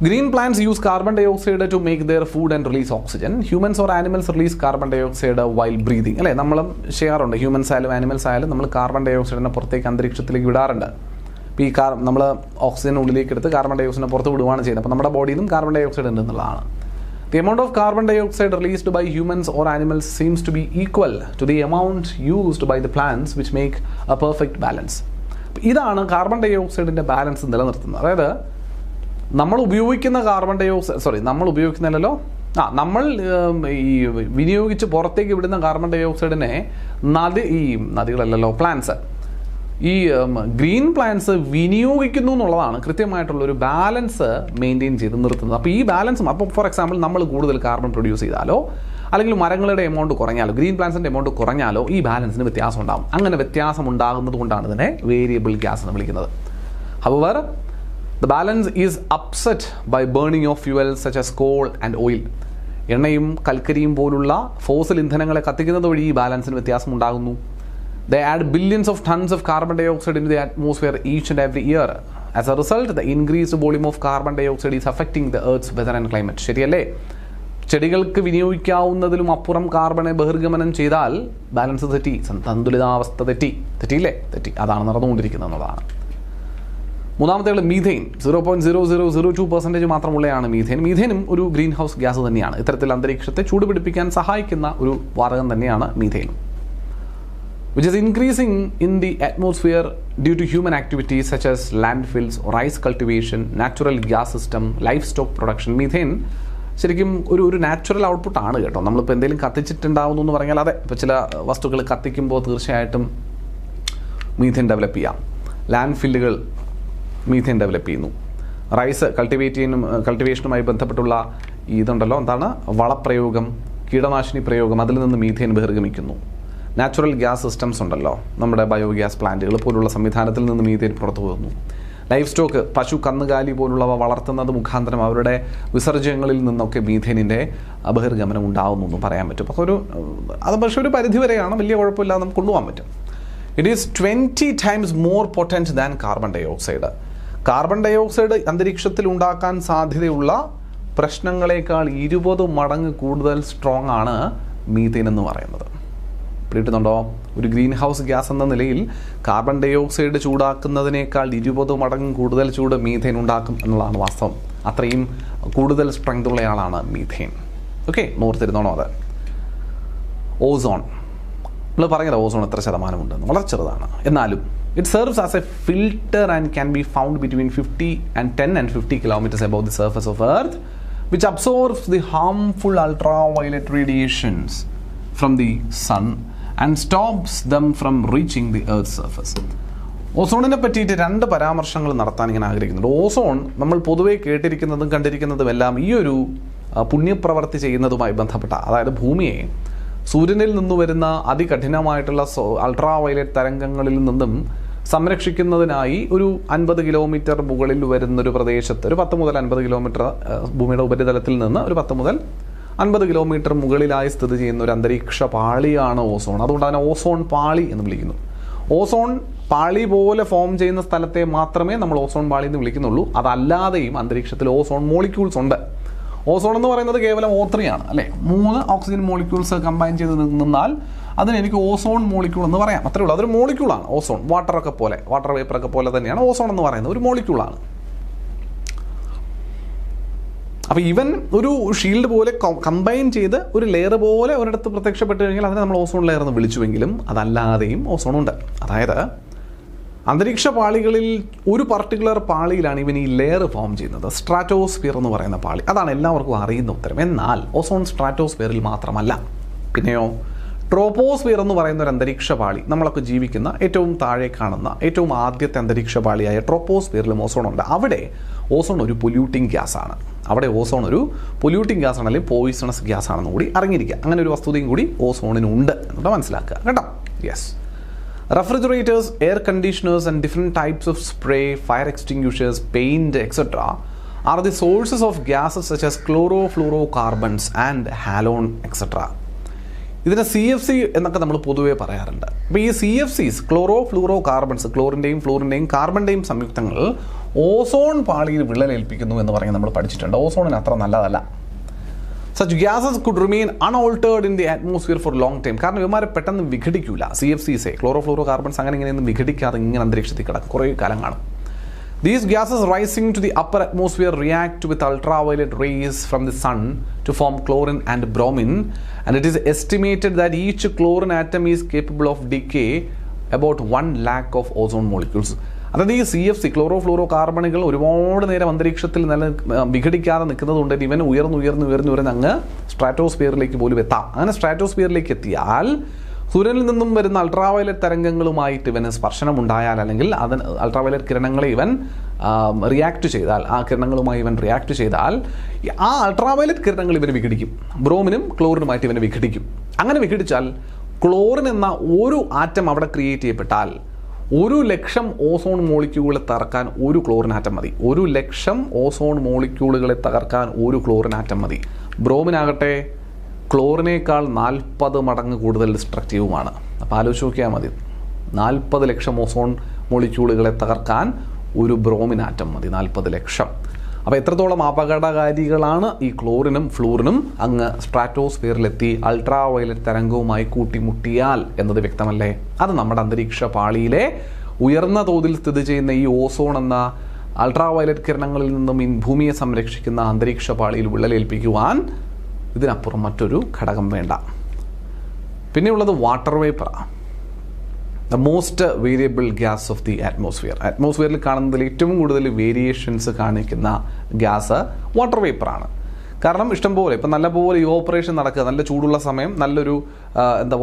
Green plants use carbon dioxide to make their food and release oxygen. Humans or animals release carbon dioxide while breathing. അല്ലേ, നമ്മളും ചെയ്യാറുണ്ട്. ഹ്യൂമൻസ് ആയാലും ആനിമൽസ് ആയാലും നമ്മൾ കാർബൺ ഡൈ ഓക്സൈഡിനെ പുറത്തേക്ക് അന്തരീക്ഷത്തിലേക്ക് വിടാറുണ്ട്. ഇപ്പോൾ ഈ നമ്മൾ ഓക്സിജൻ ഉള്ളിലേക്ക് എടുത്ത് കാർബൺ ഡൈ ഓക്സൈഡിനെ പുറത്ത് വിടുകയാണ് ചെയ്യുന്നത്. അപ്പോൾ നമ്മുടെ ബോഡിയിലും കാർബൺ ഡൈ ഓക്സൈഡ് ഉണ്ട് എന്നുള്ളതാണ്. The amount of carbon dioxide released by humans or animals seems to be equal to the amount used by the plants, which make a perfect balance. ഇതാണ് carbon dye ഓക്സൈഡിൻ്റെ balance നിലനിർത്തുന്നത്. അതായത് നമ്മൾ ഉപയോഗിക്കുന്ന carbon dye oxide നമ്മൾ ഈ വിനിയോഗിച്ച് പുറത്തേക്ക് വിടുന്ന carbon dye ഓക്സൈഡിനെ നദികളല്ലല്ലോ, plants, ഈ ഗ്രീൻ പ്ലാന്റ്സ് വിനിയോഗിക്കുന്നു എന്നുള്ളതാണ് കൃത്യമായിട്ടുള്ളൊരു ബാലൻസ് മെയിൻറ്റെയിൻ ചെയ്ത് നിർത്തുന്നത്. അപ്പോൾ ഈ ബാലൻസും, അപ്പോൾ ഫോർ എക്സാമ്പിൾ നമ്മൾ കൂടുതൽ കാർബൺ പ്രൊഡ്യൂസ് ചെയ്താലോ അല്ലെങ്കിൽ മരങ്ങളുടെ എമൗണ്ട് കുറഞ്ഞാലോ, ഗ്രീൻ പ്ലാന്റ്സിൻ്റെ എമൗണ്ട് കുറഞ്ഞാലോ ഈ ബാലൻസിന് വ്യത്യാസം ഉണ്ടാകും. അങ്ങനെ വ്യത്യാസം ഉണ്ടാകുന്നത് കൊണ്ടാണ് ഇതിനെ വേരിയബിൾ ഗ്യാസ് എന്ന് വിളിക്കുന്നത്. However, the balance is upset by burning of fuels such as coal and oil. എണ്ണയും കൽക്കരിയും പോലുള്ള ഫോസിൽ ഇന്ധനങ്ങളെ കത്തിക്കുന്നത് വഴി ഈ ബാലൻസിന് വ്യത്യാസം ഉണ്ടാകുന്നു. They add billions of tons of carbon dioxide into the atmosphere each and every year. As a result, the increased volume of carbon dioxide is affecting the Earth's weather and climate. ശരിയല്ലേ? ചെടികൾക്ക് വിനിയോഗിക്കാവുന്നതിലും അപ്പുറം കാർബണെ ബഹിർഗമനം ചെയ്താൽ balance തെറ്റി, സന്തുലിതാവസ്ഥ തെറ്റിയില്ലേ? അതാണ് നടന്നുകൊണ്ടിരിക്കുന്നത് എന്നുള്ളതാണ്. മൂന്നാമത്തെ മീഥെയിൻ. 0.0002% മാത്രമുള്ളതാണ് മീഥെയിൻ. മീഥെയിനും ഒരു ഗ്രീൻ ഹൗസ് ഗ്യാസ് തന്നെയാണ്. ഇത്തരത്തിൽ അന്തരീക്ഷത്തെ ചൂടുപിടിപ്പിക്കാൻ സഹായിക്കുന്ന ഒരു വാതകം തന്നെയാണ് മീഥെയിനും, which is increasing in the atmosphere due to human activities such as landfills, rice cultivation, natural gas system, livestock production. Methane ശരിക്കും ഒരു നാച്ചുറൽ ഔട്ട്പുട്ടാണ് കേട്ടോ. നമ്മളിപ്പോൾ എന്തെങ്കിലും കത്തിച്ചിട്ടുണ്ടാവുന്നു എന്ന് പറഞ്ഞാൽ അതെ, ഇപ്പോൾ ചില വസ്തുക്കൾ കത്തിക്കുമ്പോൾ തീർച്ചയായിട്ടും മീഥെയിൻ ഡെവലപ്പ് ചെയ്യാം. ലാൻഡ് ഫില്ലുകൾ മീഥെയിൻ ഡെവലപ്പ് ചെയ്യുന്നു. റൈസ് കൾട്ടിവേഷനുമായി ബന്ധപ്പെട്ടുള്ള ഇതുണ്ടല്ലോ, എന്താണ് വളപ്രയോഗം, കീടനാശിനി പ്രയോഗം, അതിൽ നിന്ന് മീഥെയിൻ ബഹിർഗമിക്കുന്നു. നാച്ചുറൽ ഗ്യാസ് സിസ്റ്റംസ് ഉണ്ടല്ലോ, നമ്മുടെ ബയോഗ്യാസ് പ്ലാന്റുകൾ പോലുള്ള സംവിധാനത്തിൽ നിന്ന് മീഥെയിൻ പുറത്തു പോകുന്നു. ലൈഫ് സ്റ്റോക്ക്, പശു, കന്നുകാലി പോലുള്ളവ വളർത്തുന്നത് മുഖാന്തരം അവരുടെ വിസർജ്യങ്ങളിൽ നിന്നൊക്കെ മീഥെയിനിൻ്റെ ബഹിർഗമനം ഉണ്ടാകുന്നു എന്നും പറയാൻ പറ്റും. അപ്പോൾ അത് പക്ഷേ ഒരു പരിധിവരെയാണ്, വലിയ കുഴപ്പമില്ലാതെ നമുക്ക് കൊണ്ടുപോകാൻ പറ്റും. It is 20 times more potent than carbon dioxide. Carbon dioxide അന്തരീക്ഷത്തിൽ ഉണ്ടാക്കാൻ സാധ്യതയുള്ള പ്രശ്നങ്ങളെക്കാൾ 20 മടങ്ങ് കൂടുതൽ സ്ട്രോങ് ആണ് മീഥെയിൻ എന്ന് പറയുന്നത്. പിടിയിട്ടുന്നുണ്ടോ? ഒരു ഗ്രീൻ ഹൗസ് ഗ്യാസ് എന്ന നിലയിൽ കാർബൺ ഡൈ ഓക്സൈഡ് ചൂടാക്കുന്നതിനേക്കാൾ 20 മടങ്ങ് കൂടുതൽ ചൂട് മീഥെയിൻ ഉണ്ടാക്കും എന്നുള്ളതാണ് വാസ്തവം. അത്രയും കൂടുതൽ സ്ട്രെങ്ത് ഉള്ളയാളാണ് മീഥെയിൻ. ഓക്കെ, ഓർത്തിരുന്നോണോ അത്? ഓസോൺ. നമ്മൾ പറഞ്ഞത് ഓസോൺ എത്ര ശതമാനമുണ്ടെന്ന്, വളരെ ചെറുതാണ്. എന്നാലും it serves as A filter and can be found between 10 and 50 kilometers above the surface of Earth, which absorbs the harmful ultraviolet radiations from the sun and stops them from reaching the Earth's surface. ഓസോണിനെ പറ്റിയിട്ട് 2 പരാമർശങ്ങൾ നടത്താൻ ഇങ്ങനെ ആഗ്രഹിക്കുന്നുണ്ട്. Ozone നമ്മൾ പൊതുവെ കേട്ടിരിക്കുന്നതും കണ്ടിരിക്കുന്നതും എല്ലാം ഈ ഒരു പുണ്യപ്രവർത്തി ചെയ്യുന്നതുമായി ബന്ധപ്പെട്ട, അതായത് ഭൂമിയെ സൂര്യനിൽ നിന്ന് വരുന്ന അതികഠിനമായിട്ടുള്ള അൾട്രാവയലറ്റ് തരംഗങ്ങളിൽ നിന്നും സംരക്ഷിക്കുന്നതിനായി ഒരു 50 കിലോമീറ്റർ മുകളിൽ വരുന്നൊരു പ്രദേശത്ത്, ഒരു 10 മുതൽ 50 കിലോമീറ്റർ ഭൂമിയുടെ ഉപരിതലത്തിൽ നിന്ന് ഒരു 10 മുതൽ 50 കിലോമീറ്റർ മുകളിലായി സ്ഥിതി ചെയ്യുന്ന ഒരു അന്തരീക്ഷ പാളിയാണ് ഓസോൺ. അതുകൊണ്ട് അതിനെ ഓസോൺ പാളി എന്ന് വിളിക്കുന്നു. ഓസോൺ പാളി പോലെ ഫോം ചെയ്യുന്ന സ്ഥലത്തെ മാത്രമേ നമ്മൾ ഓസോൺ പാളി എന്ന് വിളിക്കുന്നുള്ളൂ. അതല്ലാതെയും അന്തരീക്ഷത്തിൽ ഓസോൺ മോളിക്യൂൾസ് ഉണ്ട്. ഓസോൺ എന്ന് പറയുന്നത് കേവലം O3 ആണ്, അല്ലേ? 3 ഓക്സിജൻ മോളിക്യൂൾസ് കമ്പൈൻ ചെയ്ത് നിന്നാൽ അതിന് എനിക്ക് ഓസോൺ മോളിക്യൂൾ എന്ന് പറയാം. അത്രേ ഉള്ളൂ. അതൊരു മോളിക്യൂളാണ് ഓസോൺ. വാട്ടർ വേപ്പറൊക്കെ പോലെ തന്നെയാണ് ഓസോൺ എന്ന് പറയുന്നത്, ഒരു മോളിക്യൂളാണ്. അപ്പോൾ ഇവൻ ഒരു ഷീൽഡ് പോലെ കമ്പൈൻ ചെയ്ത് ഒരു ലെയർ പോലെ ഒരിടത്ത് പ്രത്യക്ഷപ്പെട്ട് കഴിഞ്ഞാൽ അതിനെ നമ്മൾ ഓസോൺ ലെയർ എന്ന് വിളിച്ചുവെങ്കിലും അതല്ലാതെയും ഓസോൺ ഉണ്ട്. അതായത് അന്തരീക്ഷ പാളികളിൽ ഒരു പർട്ടിക്കുലർ പാളിയിലാണ് ഇവൻ ഈ ലെയർ ഫോം ചെയ്യുന്നത്, സ്ട്രാറ്റോസ്ഫിയർ എന്ന് പറയുന്ന പാളി. അതാണ് എല്ലാവർക്കും അറിയുന്ന ഉത്തരം. എന്നാൽ ഓസോൺ സ്ട്രാറ്റോസ്ഫിയറിൽ മാത്രമല്ല. പിന്നെയോ ട്രോപ്പോസ്ഫിയർ എന്ന് പറയുന്ന ഒരു അന്തരീക്ഷ പാളി, നമ്മളൊക്കെ ജീവിക്കുന്ന ഏറ്റവും താഴെ കാണുന്ന ഏറ്റവും ആദ്യത്തെ അന്തരീക്ഷ പാളിയായ ട്രോപ്പോസ്ഫിയറിലും ഓസോൺ ഉണ്ട്. അവിടെ ഓസോൺ ഒരു പൊല്യൂട്ടിംഗ് ഗ്യാസ് ആണ്. അല്ലെങ്കിൽ പോയിസണസ് ഗ്യാസ് ആണെന്ന് കൂടി അറിഞ്ഞിരിക്കുക. അങ്ങനെ ഒരു വസ്തുതയും കൂടി ഓസോണിനുണ്ട് എന്നിട്ട് മനസ്സിലാക്കുക കേട്ടോ. Yes. Refrigerators, air conditioners and different types of spray, fire extinguishers, paint, etc. are the sources of gases such as chlorofluorocarbons and halon, etc. ഇതിനെ CFC എന്നൊക്കെ നമ്മൾ പൊതുവേ പറയാറുണ്ട്. അപ്പോൾ ഈ CFCs, ക്ലോറോഫ്ലൂറോകാർബൺസ്, ക്ലോറിൻ്റെയും ഫ്ലൂറിൻ്റെയും കാർബണിൻ്റെയും സംയുക്തങ്ങൾ ഓസോൺ പാളിയിൽ വിള്ളലേൽപ്പിക്കുന്നു എന്ന് പറഞ്ഞ് നമ്മൾ പഠിച്ചിട്ടുണ്ട്. ഓസോണിന് അത്ര നല്ലതല്ല. Such gases could remain unaltered in the atmosphere for long time. കാരണം ഇവന്മാരെ പെട്ടെന്ന് വിഘടിക്കില്ല. CFCs, ക്ലോറോഫ്ലൂറോകാർബൺസ് അങ്ങനെ ഇങ്ങനെയൊന്നും വിഘടിക്കാതെ ഇങ്ങനെ അന്തരീക്ഷത്തിൽ കിടക്കും, കുറേ കാലം കാണും. These gases rising to the upper atmosphere react with ultraviolet rays from the sun to form chlorine and bromine, and it is estimated that each chlorine atom is capable of decay about 1 lakh of ozone molecules. അതായത് ഈ CFC, ക്ലോറോഫ്ലൂറോകാർബണുകൾ ഒരുപാട് നേരം അന്തരീക്ഷത്തിൽ വിഘടിക്കാതെ നിൽക്കുന്നതുകൊണ്ട് ഇവൻ ഉയർന്ന് അങ്ങ് സ്ട്രാറ്റോസ്ഫിയറിലേക്ക് പോലും എത്താം. അങ്ങനെ സ്ട്രാറ്റോസ്ഫിയറിലേക്ക് എത്തിയാൽ സൂര്യനിൽ നിന്നും വരുന്ന അൾട്രാവയലറ്റ് തരംഗങ്ങളുമായിട്ട് ഇവന് സ്പർശനം ഉണ്ടായാൽ, അല്ലെങ്കിൽ അതിന് അൾട്രാവയലറ്റ് കിരണങ്ങളെ ഇവൻ റിയാക്ട് ചെയ്താൽ, ആ കിരണങ്ങളുമായി ഇവൻ റിയാക്ട് ചെയ്താൽ ആ അൾട്രാവയലറ്റ് കിരണങ്ങൾ ഇവന് വിഘടിക്കും. ബ്രോമിനും ക്ലോറിനുമായിട്ട് ഇവന് വിഘടിക്കും. അങ്ങനെ വിഘടിച്ചാൽ ക്ലോറിൻ എന്ന ഒരു ആറ്റം അവിടെ ക്രിയേറ്റ് ചെയ്യപ്പെട്ടാൽ 1,00,000 ഓസോൺ മോളിക്യൂളുകളെ തകർക്കാൻ ഒരു ക്ലോറിൻ ആറ്റം മതി. 1,00,000 ഓസോൺ മോളിക്യൂളുകളെ തകർക്കാൻ ഒരു ക്ലോറിൻ ആറ്റം മതി. ബ്രോമിനാകട്ടെ ക്ലോറിനേക്കാൾ 40 മടങ്ങ് കൂടുതൽ ഡിസ്ട്രക്റ്റീവുമാണ്. അപ്പോൾ ആലോചിച്ച് നോക്കിയാൽ മതി, 40 ലക്ഷം ഓസോൺ മോളിക്യൂളുകളെ തകർക്കാൻ ഒരു ബ്രോമിൻ ആറ്റം മതി. 40 ലക്ഷം. അപ്പോൾ എത്രത്തോളം അപകടകാരികളാണ് ഈ ക്ലോറിനും ഫ്ലൂറിനും അങ്ങ് സ്ട്രാറ്റോസ്ഫിയറിലെത്തി അൾട്രാവയലറ്റ് തരംഗവുമായി കൂട്ടിമുട്ടിയാൽ എന്നത് വ്യക്തമല്ലേ? അത് നമ്മുടെ അന്തരീക്ഷ പാളിയിലെ ഉയർന്ന തോതിൽ സ്ഥിതി ചെയ്യുന്ന ഈ ഓസോൺ എന്ന അൾട്രാവയലറ്റ് കിരണങ്ങളിൽ നിന്നും ഭൂമിയെ സംരക്ഷിക്കുന്ന അന്തരീക്ഷ പാളിയിൽ വിള്ളലേൽപ്പിക്കുവാൻ ഇതിനപ്പുറം മറ്റൊരു ഘടകം വേണ്ട. പിന്നെയുള്ളത് വാട്ടർ വേപ്പറാണ്. The most variable gas of the atmosphere. അറ്റ്മോസ്ഫിയറിൽ കാണുന്നതിൽ ഏറ്റവും കൂടുതൽ വേരിയേഷൻസ് കാണിക്കുന്ന ഗ്യാസ് വാട്ടർ വേപ്പറാണ്. കാരണം ഇഷ്ടംപോലെ ഇപ്പം നല്ലപോലെ ഇവോപ്പറേഷൻ നടക്കുക, നല്ല ചൂടുള്ള സമയം, നല്ലൊരു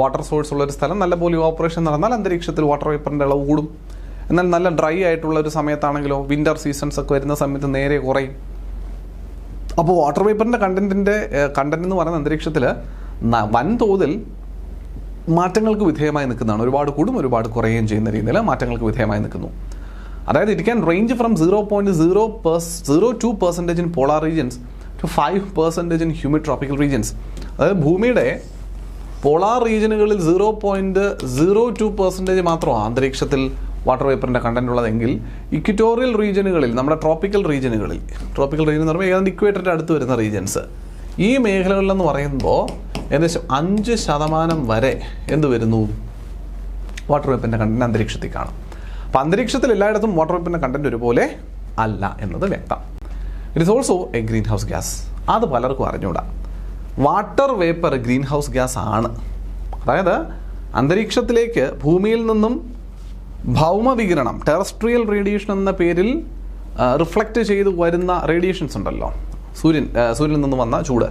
വാട്ടർ സോഴ്സ് ഉള്ളൊരു സ്ഥലം, നല്ലപോലെ ഇവോപ്പറേഷൻ നടന്നാൽ അന്തരീക്ഷത്തിൽ വാട്ടർ വേപ്പറിൻ്റെ അളവ് കൂടും. എന്നാൽ നല്ല ഡ്രൈ ആയിട്ടുള്ള ഒരു സമയത്താണെങ്കിലോ, വിൻ്റർ സീസൺസ് ഒക്കെ വരുന്ന സമയത്ത് നേരെ കുറയും. അപ്പോൾ വാട്ടർ വേപ്പറിൻ്റെ കണ്ടന്റ് എന്ന് പറയുന്ന അന്തരീക്ഷത്തിൽ വൻതോതിൽ മാറ്റങ്ങൾക്ക് വിധേയമായി നിൽക്കുന്നതാണ്. ഒരുപാട് കൂടും ഒരുപാട് കുറയുകയും ചെയ്യുന്ന രീതിയിൽ മാറ്റങ്ങൾക്ക് വിധേയമായി നിൽക്കുന്നു. അതായത് it can range from 0.02% in polar regions to 5% in humid tropical regions. അതായത് ഭൂമിയുടെ പോളാർ റീജിയനുകളിൽ 0.02% മാത്രമാണ് അന്തരീക്ഷത്തിൽ വാട്ടർ വേപ്പറിൻ്റെ കണ്ടന്റ് ഉള്ളതെങ്കിൽ ഇക്വറ്റോറിയൽ റീജിയനുകളിൽ, നമ്മുടെ ട്രോപ്പിക്കൽ റീജിയൻ എന്ന് പറയുമ്പോൾ ഏതാണ്ട് ഇക്വേറ്ററിൻ്റെ അടുത്ത് വരുന്ന റീജിയൻസ്, ഈ മേഖലകളിലെന്ന് പറയുമ്പോൾ ഏകദേശം 5% വരെ എന്ത് വരുന്നു, വാട്ടർ വേപ്പറിൻ്റെ കണ്ടന്റ് അന്തരീക്ഷത്തിൽ കാണും. അപ്പോൾ അന്തരീക്ഷത്തിൽ എല്ലായിടത്തും വാട്ടർ വേപ്പറിൻ്റെ കണ്ടന്റ് ഒരുപോലെ അല്ല എന്നത് വ്യക്തം. It is also A greenhouse gas. അത് പലർക്കും അറിഞ്ഞൂടാ. Water vapour green house gas ആണ്. അതായത് അന്തരീക്ഷത്തിലേക്ക് ഭൂമിയിൽ നിന്നും ഭൗമവികിരണം, ടെറസ്ട്രിയൽ റേഡിയേഷൻ എന്ന പേരിൽ റിഫ്ലക്റ്റ് ചെയ്ത് വരുന്ന റേഡിയേഷൻസ് ഉണ്ടല്ലോ, സൂര്യനിൽ നിന്നും വന്ന ചൂട്.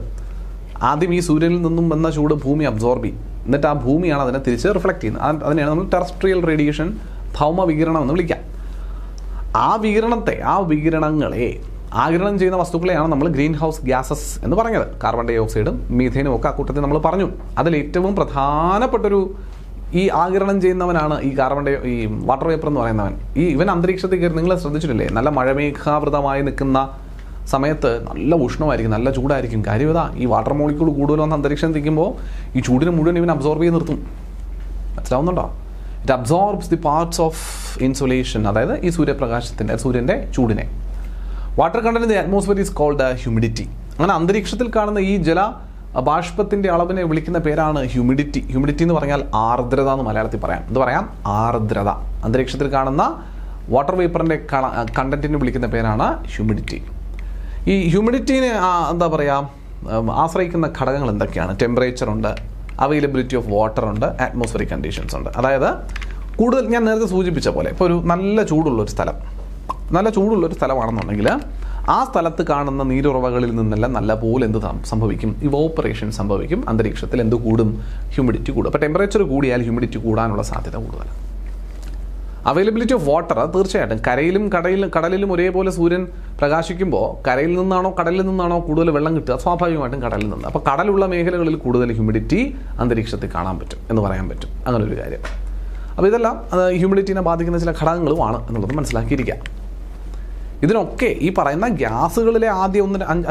ആദ്യം ഈ സൂര്യനിൽ നിന്നും വന്ന ചൂട് ഭൂമി അബ്സോർബ് ചെയ്യും, എന്നിട്ട് ആ ഭൂമിയാണ് അതിനെ തിരിച്ച് റിഫ്ലക്റ്റ് ചെയ്യുന്നത്. അതിനെയാണ് നമ്മൾ ടെറസ്ട്രിയൽ റേഡിയേഷൻ, ഭൗമവികിരണം എന്ന് വിളിക്കാം. ആ വികിരണങ്ങളെ ആഗിരണം ചെയ്യുന്ന വസ്തുക്കളെയാണ് നമ്മൾ ഗ്രീൻ ഹൗസ് ഗ്യാസസ് എന്ന് പറഞ്ഞത്. കാർബൺ ഡൈ ഓക്സൈഡും മീഥേനും ഒക്കെ അക്കൂട്ടത്തിൽ നമ്മൾ പറഞ്ഞു. അതിൽ ഏറ്റവും പ്രധാനപ്പെട്ടൊരു ഈ ആഗിരണം ചെയ്യുന്നവനാണ് ഈ വാട്ടർ വേപ്പർ എന്ന് പറയുന്നവൻ. ഇവൻ അന്തരീക്ഷത്തിൽ കയറി, നിങ്ങൾ ശ്രദ്ധിച്ചിട്ടില്ലേ, നല്ല മഴമേഘാവൃതമായി നിൽക്കുന്ന സമയത്ത് നല്ല ഉഷ്ണമായിരിക്കും, നല്ല ചൂടായിരിക്കും. കാര്യം ഇതാ, ഈ വാട്ടർ മോളിക്യൂൾ കൂടുതൽ വന്ന് അന്തരീക്ഷം നിൽക്കുമ്പോൾ ഈ ചൂടിന് മുഴുവൻ ഇവൻ അബ്സോർബ് ചെയ്ത് നിർത്തും. മനസ്സിലാവുന്നുണ്ടോ? It absorbs the parts of insolation, അതായത് ഈ സൂര്യൻ്റെ ചൂടിനെ. Water content in the atmosphere is called humidity. അങ്ങനെ അന്തരീക്ഷത്തിൽ കാണുന്ന ഈ ബാഷ്പത്തിൻ്റെ അളവിനെ വിളിക്കുന്ന പേരാണ് ഹ്യൂമിഡിറ്റി. ഹ്യൂമിഡിറ്റി എന്ന് പറഞ്ഞാൽ ആർദ്രത എന്ന് മലയാളത്തിൽ പറയാം. എന്ത് പറയാം? ആർദ്രത. അന്തരീക്ഷത്തിൽ കാണുന്ന വാട്ടർ വേപ്പറിൻ്റെ കണ്ടന്റിനെ വിളിക്കുന്ന പേരാണ് ഹ്യൂമിഡിറ്റി. ഈ ഹ്യൂമിഡിറ്റീനെ ആശ്രയിക്കുന്ന ഘടകങ്ങൾ എന്തൊക്കെയാണ്? ടെമ്പറേച്ചർ ഉണ്ട്, അവൈലബിലിറ്റി ഓഫ് വാട്ടർ ഉണ്ട്, അറ്റ്മോസ്ഫിയറിക് കണ്ടീഷൻസ് ഉണ്ട്. അതായത് കൂടുതൽ ഞാൻ നേരത്തെ സൂചിപ്പിച്ച പോലെ, ഇപ്പോൾ ഒരു നല്ല ചൂടുള്ളൊരു സ്ഥലമാണെന്നുണ്ടെങ്കിൽ ആ സ്ഥലത്ത് കാണുന്ന നീരുറവകളിൽ നിന്നെല്ലാം നല്ലപോലെ എന്ത് സംഭവിക്കും? ഇവോപ്പറേഷൻ സംഭവിക്കും. അന്തരീക്ഷത്തിൽ എന്ത് കൂടും? ഹ്യൂമിഡിറ്റി കൂടും. അപ്പോൾ ടെമ്പറേച്ചർ കൂടിയാൽ ഹ്യൂമിഡിറ്റി കൂടാനുള്ള സാധ്യത കൂടുതലാണ്. അവൈലബിലിറ്റി ഓഫ് വാട്ടർ, തീർച്ചയായിട്ടും കടലിലും ഒരേപോലെ സൂര്യൻ പ്രകാശിക്കുമ്പോൾ കരയിൽ നിന്നാണോ കടലിൽ നിന്നാണോ കൂടുതൽ വെള്ളം കിട്ടുക? സ്വാഭാവികമായിട്ടും കടലിൽ നിന്ന്. അപ്പോൾ കടലുള്ള മേഖലകളിൽ കൂടുതൽ ഹ്യൂമിഡിറ്റി അന്തരീക്ഷത്തിൽ കാണാൻ പറ്റും എന്ന് പറയാൻ പറ്റും. അങ്ങനെ ഒരു കാര്യം. അപ്പോൾ ഇതെല്ലാം ഹ്യൂമിഡിറ്റിനെ ബാധിക്കുന്ന ചില ഘടകങ്ങളുമാണ് എന്നുള്ളത് മനസ്സിലാക്കിയിരിക്കുക. ഇതിനൊക്കെ ഈ പറയുന്ന ഗ്യാസുകളിലെ ആദ്യ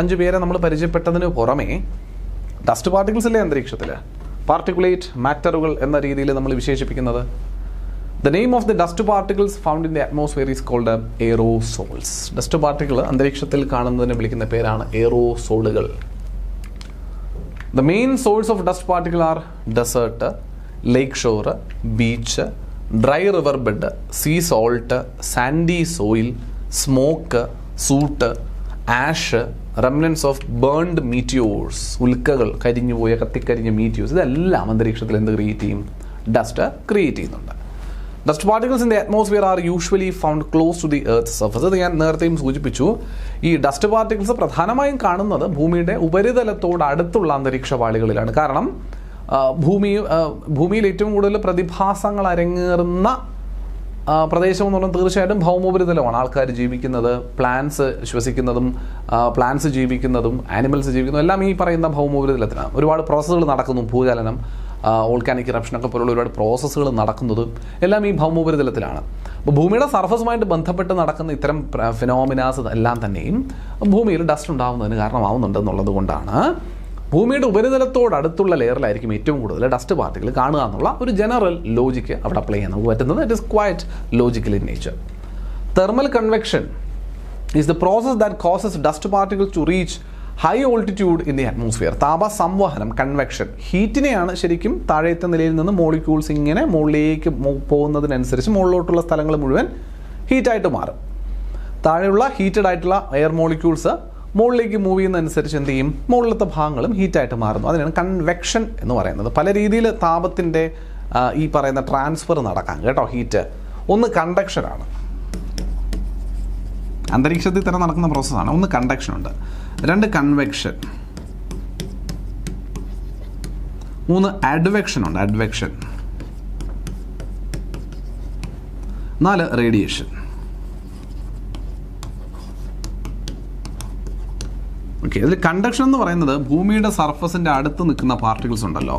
5 പേരെ നമ്മൾ പരിചയപ്പെട്ടതിന് പുറമേ ഡസ്റ്റ് പാർട്ടിക്കിൾസ് അല്ലേ അന്തരീക്ഷത്തിൽ, പാർട്ടിക്കുലേറ്റ് മാറ്ററുകൾ എന്ന രീതിയിൽ നമ്മൾ വിശേഷിപ്പിക്കുന്നത്. The name of the dust particles found in the atmosphere is called aerosols. Dust particle അന്തരീക്ഷത്തിൽ കാണുന്നതിനെ വിളിക്കുന്ന പേരാണ് എയറോസോളുകൾ. The main source of dust particle are desert, lake shore, beach, dry river bed, sea salt, sandy soil, smoke, soot, ash, remnants of burned meteors. ഉൽക്കകൾ, കത്തിക്കരിഞ്ഞ മീറ്റിയോഴ്സ്, ഇതെല്ലാം അന്തരീക്ഷത്തിൽ എന്ത് create ചെയ്യും? Dust create ചെയ്യുന്നുണ്ട്. Dust particles in the atmosphere are usually found close to the Earth's surface. അത് ഞാൻ നേരത്തെയും സൂചിപ്പിച്ചു. ഈ ഡസ്റ്റ് പാർട്ടിക്കിൾസ് പ്രധാനമായും കാണുന്നത് ഭൂമിയുടെ ഉപരിതലത്തോട് അടുത്തുള്ള അന്തരീക്ഷ പാളികളിലാണ്. കാരണം ഭൂമിയിൽ ഏറ്റവും കൂടുതൽ പ്രതിഭാസങ്ങൾ അരങ്ങേറുന്ന പ്രദേശം എന്ന് പറഞ്ഞാൽ തീർച്ചയായിട്ടും ഭൗമോപരിതലമാണ്. ആൾക്കാർ ജീവിക്കുന്നത്, പ്ലാന്റ്സ് ശ്വസിക്കുന്നതും പ്ലാന്റ്സ് ജീവിക്കുന്നതും ആനിമൽസ് ജീവിക്കുന്നതും എല്ലാം ഈ പറയുന്ന ഭൗമോപരിതലത്തിലാണ്. ഒരുപാട് പ്രോസസ്സുകൾ നടക്കുന്നു. ഭൂചലനം, വോൾക്കാനിക് ഇറപ്ഷനൊക്കെ പോലുള്ള ഒരുപാട് പ്രോസസ്സുകൾ നടക്കുന്നത് എല്ലാം ഈ ഭൗമോപരിതലത്തിലാണ്. അപ്പോൾ ഭൂമിയുടെ സർഫസുമായിട്ട് ബന്ധപ്പെട്ട് നടക്കുന്ന ഇത്തരം ഫിനോമിനാസ് എല്ലാം തന്നെയും ഭൂമിയിൽ ഡസ്റ്റ് ഉണ്ടാകുന്നതിന് കാരണമാവുന്നുണ്ട് എന്നുള്ളത് കൊണ്ടാണ് ഭൂമിയുടെ ഉപരിതലത്തോട് അടുത്തുള്ള ലെയറിലായിരിക്കും ഏറ്റവും കൂടുതൽ ഡസ്റ്റ് പാർട്ടിക്കിൾ കാണുക എന്നുള്ള ഒരു ജനറൽ ലോജിക്ക് അവിടെ അപ്ലൈ ചെയ്യാൻ നമുക്ക് പറ്റുന്നത്. It is quite logical in nature. Thermal convection is the process that causes dust particles to reach high altitude in the atmosphere. താപ സംവഹനം, കൺവെക്ഷൻ, ഹീറ്റിനെയാണ് ശരിക്കും താഴത്തെ നിലയിൽ നിന്ന് മോളിക്യൂൾസ് ഇങ്ങനെ മുകളിലേക്ക് പോകുന്നതിനനുസരിച്ച് മുകളിലോട്ടുള്ള സ്ഥലങ്ങൾ മുഴുവൻ ഹീറ്റായിട്ട് മാറും. താഴെയുള്ള ഹീറ്റഡ് ആയിട്ടുള്ള എയർ മോളിക്യൂൾസ് മുകളിലേക്ക് മൂവ് ചെയ്യുന്നതനുസരിച്ച് എന്ത് ചെയ്യും? മുകളിലത്തെ ഭാഗങ്ങളും ഹീറ്റായിട്ട് മാറുന്നു. അതിനാണ് കൺവെക്ഷൻ എന്ന് പറയുന്നത്. പല രീതിയിൽ താപത്തിൻ്റെ ഈ പറയുന്ന ട്രാൻസ്ഫർ നടക്കാം കേട്ടോ. ഹീറ്റ് ഒന്ന് കണ്ടക്ഷനാണ്, അന്തരീക്ഷത്തിൽ തന്നെ നടക്കുന്ന പ്രോസസ്സാണ്. ഒന്ന് കണ്ടക്ഷൻ ഉണ്ട്, 2 കൺവെക്ഷൻ, 3 അഡ്വെക്ഷൻ ഉണ്ട്, അഡ്വെക്ഷൻ, 4 റേഡിയേഷൻ. ഓക്കെ, ഇതിൽ കണ്ടക്ഷൻ എന്ന് പറയുന്നത് ഭൂമിയുടെ സർഫസിൻ്റെ അടുത്ത് നിൽക്കുന്ന പാർട്ടിക്കിൾസ് ഉണ്ടല്ലോ,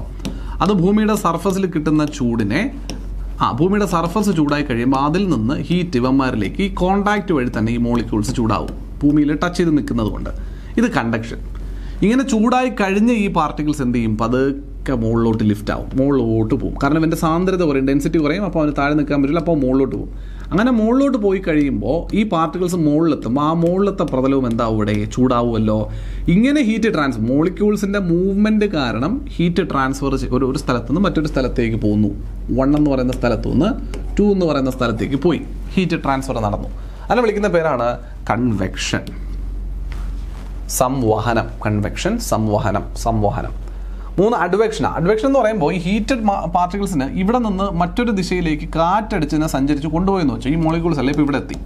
അത് ഭൂമിയുടെ സർഫസിൽ കിട്ടുന്ന ചൂടിനെ ഭൂമിയുടെ സർഫസ് ചൂടായി കഴിയുമ്പോൾ അതിൽ നിന്ന് ഹീറ്റ് ഇവന്മാരിലേക്ക് ഈ കോണ്ടാക്റ്റ് വഴി തന്നെ ഈ മോളിക്യൂൾസ് ചൂടാവും, ഭൂമിയിൽ ടച്ച് ചെയ്ത് നിൽക്കുന്നത് കൊണ്ട്. ഇത് കണ്ടക്ഷൻ. ഇങ്ങനെ ചൂടായി കഴിഞ്ഞ് ഈ പാർട്ടിക്കിൾസ് എന്ത് ചെയ്യും? പതുക്കെ മുകളിലോട്ട് ലിഫ്റ്റ് ആവും, മുകളിലോട്ട് പോകും. കാരണം ഇവൻ്റെ സാന്ദ്രത കുറയും, ഡെൻസിറ്റി കുറയും. അപ്പോൾ അവന് താഴെ നിൽക്കാൻ പറ്റില്ല, അപ്പോൾ മുകളിലോട്ട് പോകും. അങ്ങനെ മുകളിലോട്ട് പോയി കഴിയുമ്പോൾ ഈ പാർട്ടിക്കിൾസ് മുകളിലെത്തും. ആ മുകളിലത്തെ പ്രതലവും എന്താവും? ഇവിടെ ചൂടാവുമല്ലോ. ഇങ്ങനെ ഹീറ്റ് ട്രാൻസ്ഫർ, മോളിക്യൂൾസിൻ്റെ മൂവ്മെൻറ്റ് കാരണം ഹീറ്റ് ട്രാൻസ്ഫർ ഒരു സ്ഥലത്തു നിന്ന് മറ്റൊരു സ്ഥലത്തേക്ക് പോകുന്നു. 1 എന്ന് പറയുന്ന സ്ഥലത്തു നിന്ന് 2 എന്ന് പറയുന്ന സ്ഥലത്തേക്ക് പോയി ഹീറ്റ് ട്രാൻസ്ഫർ നടന്നു. അതിനെ വിളിക്കുന്ന പേരാണ് കൺവെക്ഷൻ, സംവഹനം. കൺവെക്ഷൻ, സംവഹനം. 3 അഡ്വെക്ഷനാണ്. അഡ്വെക്ഷൻ എന്ന് പറയുമ്പോൾ ഈ ഹീറ്റഡ് പാർട്ടിക്കിൾസിന് ഇവിടെ നിന്ന് മറ്റൊരു ദിശയിലേക്ക് കാറ്റടിച്ചതിനെ സഞ്ചരിച്ച് കൊണ്ടുപോയെന്ന് വെച്ചാൽ ഈ മോളിക്യൂൾസ് അല്ലേ ഇപ്പോൾ ഇവിടെ എത്തി.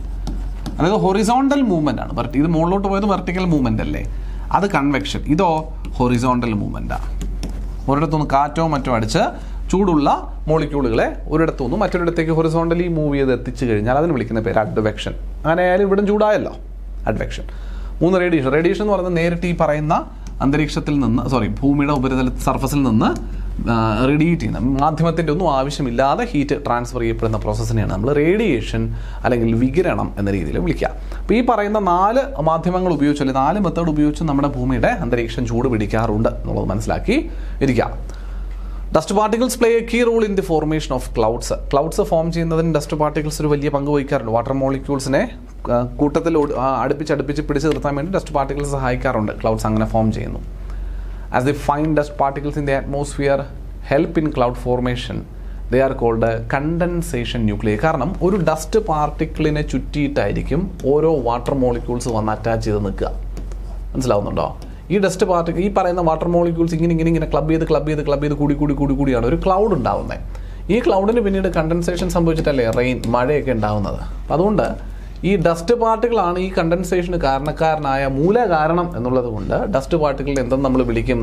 അതായത് ഹൊറിസോണ്ടൽ മൂവ്മെൻ്റ് ആണ്. ഇത് മുകളിലോട്ട് പോയത് വെർട്ടിക്കൽ മൂവ്മെൻ്റ് അല്ലേ, അത് കൺവെക്ഷൻ. ഇതോ ഹൊറിസോണ്ടൽ മൂവ്മെൻറ്റാണ്. ഒരിടത്തുനിന്ന് കാറ്റോ മറ്റോ അടിച്ച് ചൂടുള്ള മോളിക്യൂളുകളെ ഒരിടത്തുനിന്ന് മറ്റൊരിടത്തേക്ക് ഹൊറിസോണ്ടലി മൂവ് ചെയ്ത് എത്തിച്ചു കഴിഞ്ഞാൽ അതിന് വിളിക്കുന്ന പേര് അഡ്വെക്ഷൻ. അങ്ങനെ ആയാലും ഇവിടെ ചൂടായല്ലോ, അഡ്വെക്ഷൻ. 3 റേഡിയേഷൻ. റേഡിയേഷൻ എന്ന് പറയുന്നത് നേരിട്ട് ഈ പറയുന്ന അന്തരീക്ഷത്തിൽ നിന്ന് ഭൂമിയുടെ ഉപരിതല സർഫസിൽ നിന്ന് റേഡിയേറ്റ് ചെയ്യുന്ന മാധ്യമത്തിൻ്റെ ഒന്നും ആവശ്യമില്ലാതെ ഹീറ്റ് ട്രാൻസ്ഫർ ചെയ്യപ്പെടുന്ന പ്രോസസ്സിനെയാണ് നമ്മൾ റേഡിയേഷൻ അല്ലെങ്കിൽ വികിരണം എന്ന രീതിയിൽ വിളിക്കുക. അപ്പോൾ ഈ പറയുന്ന 4 മാധ്യമങ്ങൾ ഉപയോഗിച്ച് അല്ലെങ്കിൽ 4 മെത്തേഡ് ഉപയോഗിച്ച് നമ്മുടെ ഭൂമിയുടെ അന്തരീക്ഷം ചൂട് പിടിക്കാറുണ്ട് എന്നുള്ളത് മനസ്സിലാക്കി ഇരിക്കുക. Dust particles play a key role in the formation of clouds. Clouds form ചെയ്യുന്നതിന് ഡസ്റ്റ് പാർട്ടിക്കിൾസ് ഒരു വലിയ പങ്ക് വഹിക്കാറുണ്ട്. വാട്ടർ മോളിക്യൂൾസിനെ കൂട്ടത്തിൽ അടുപ്പിച്ച് പിടിച്ച് നിർത്താൻ വേണ്ടി ഡസ്റ്റ് പാർട്ടിക്കിൾസ് സഹായിക്കാറുണ്ട്. ക്ലൗഡ്സ് അങ്ങനെ ഫോം ചെയ്യുന്നു. As the fine dust particles in the atmosphere help in cloud formation they are called condensation nuclear. കാരണം ഒരു ഡസ്റ്റ് പാർട്ടിക്കിളിനെ ചുറ്റിയിട്ടായിരിക്കും ഓരോ വാട്ടർ മോളിക്യൂൾസ് വന്ന് അറ്റാച്ച് ചെയ്ത് നിൽക്കുക. മനസ്സിലാവുന്നുണ്ടോ? ഈ ഡസ്റ്റ് പാർട്ടിക്കിൾ ഈ പറയുന്ന വാട്ടർ മോളിക്യൂൾസ് ഇങ്ങനെ ക്ലബ് ചെയ്ത് കൂടിയാണ് ഒരു ക്ലൗഡ് ഉണ്ടാവുന്നത്. ഈ ക്ലൗഡിന് പിന്നീട് കണ്ടൻസേഷൻ സംഭവിച്ചിട്ടല്ലേ മഴയൊക്കെ ഉണ്ടാവുന്നത്. അപ്പം അതുകൊണ്ട് ഈ ഡസ്റ്റ് പാർട്ടിക്കിളാണ് ഈ കണ്ടൻസേഷന് കാരണക്കാരനായ മൂലകാരണം എന്നുള്ളത് കൊണ്ട് ഡസ്റ്റ് പാർട്ടിക്കിൾ എന്തെന്ന് നമ്മൾ വിളിക്കും?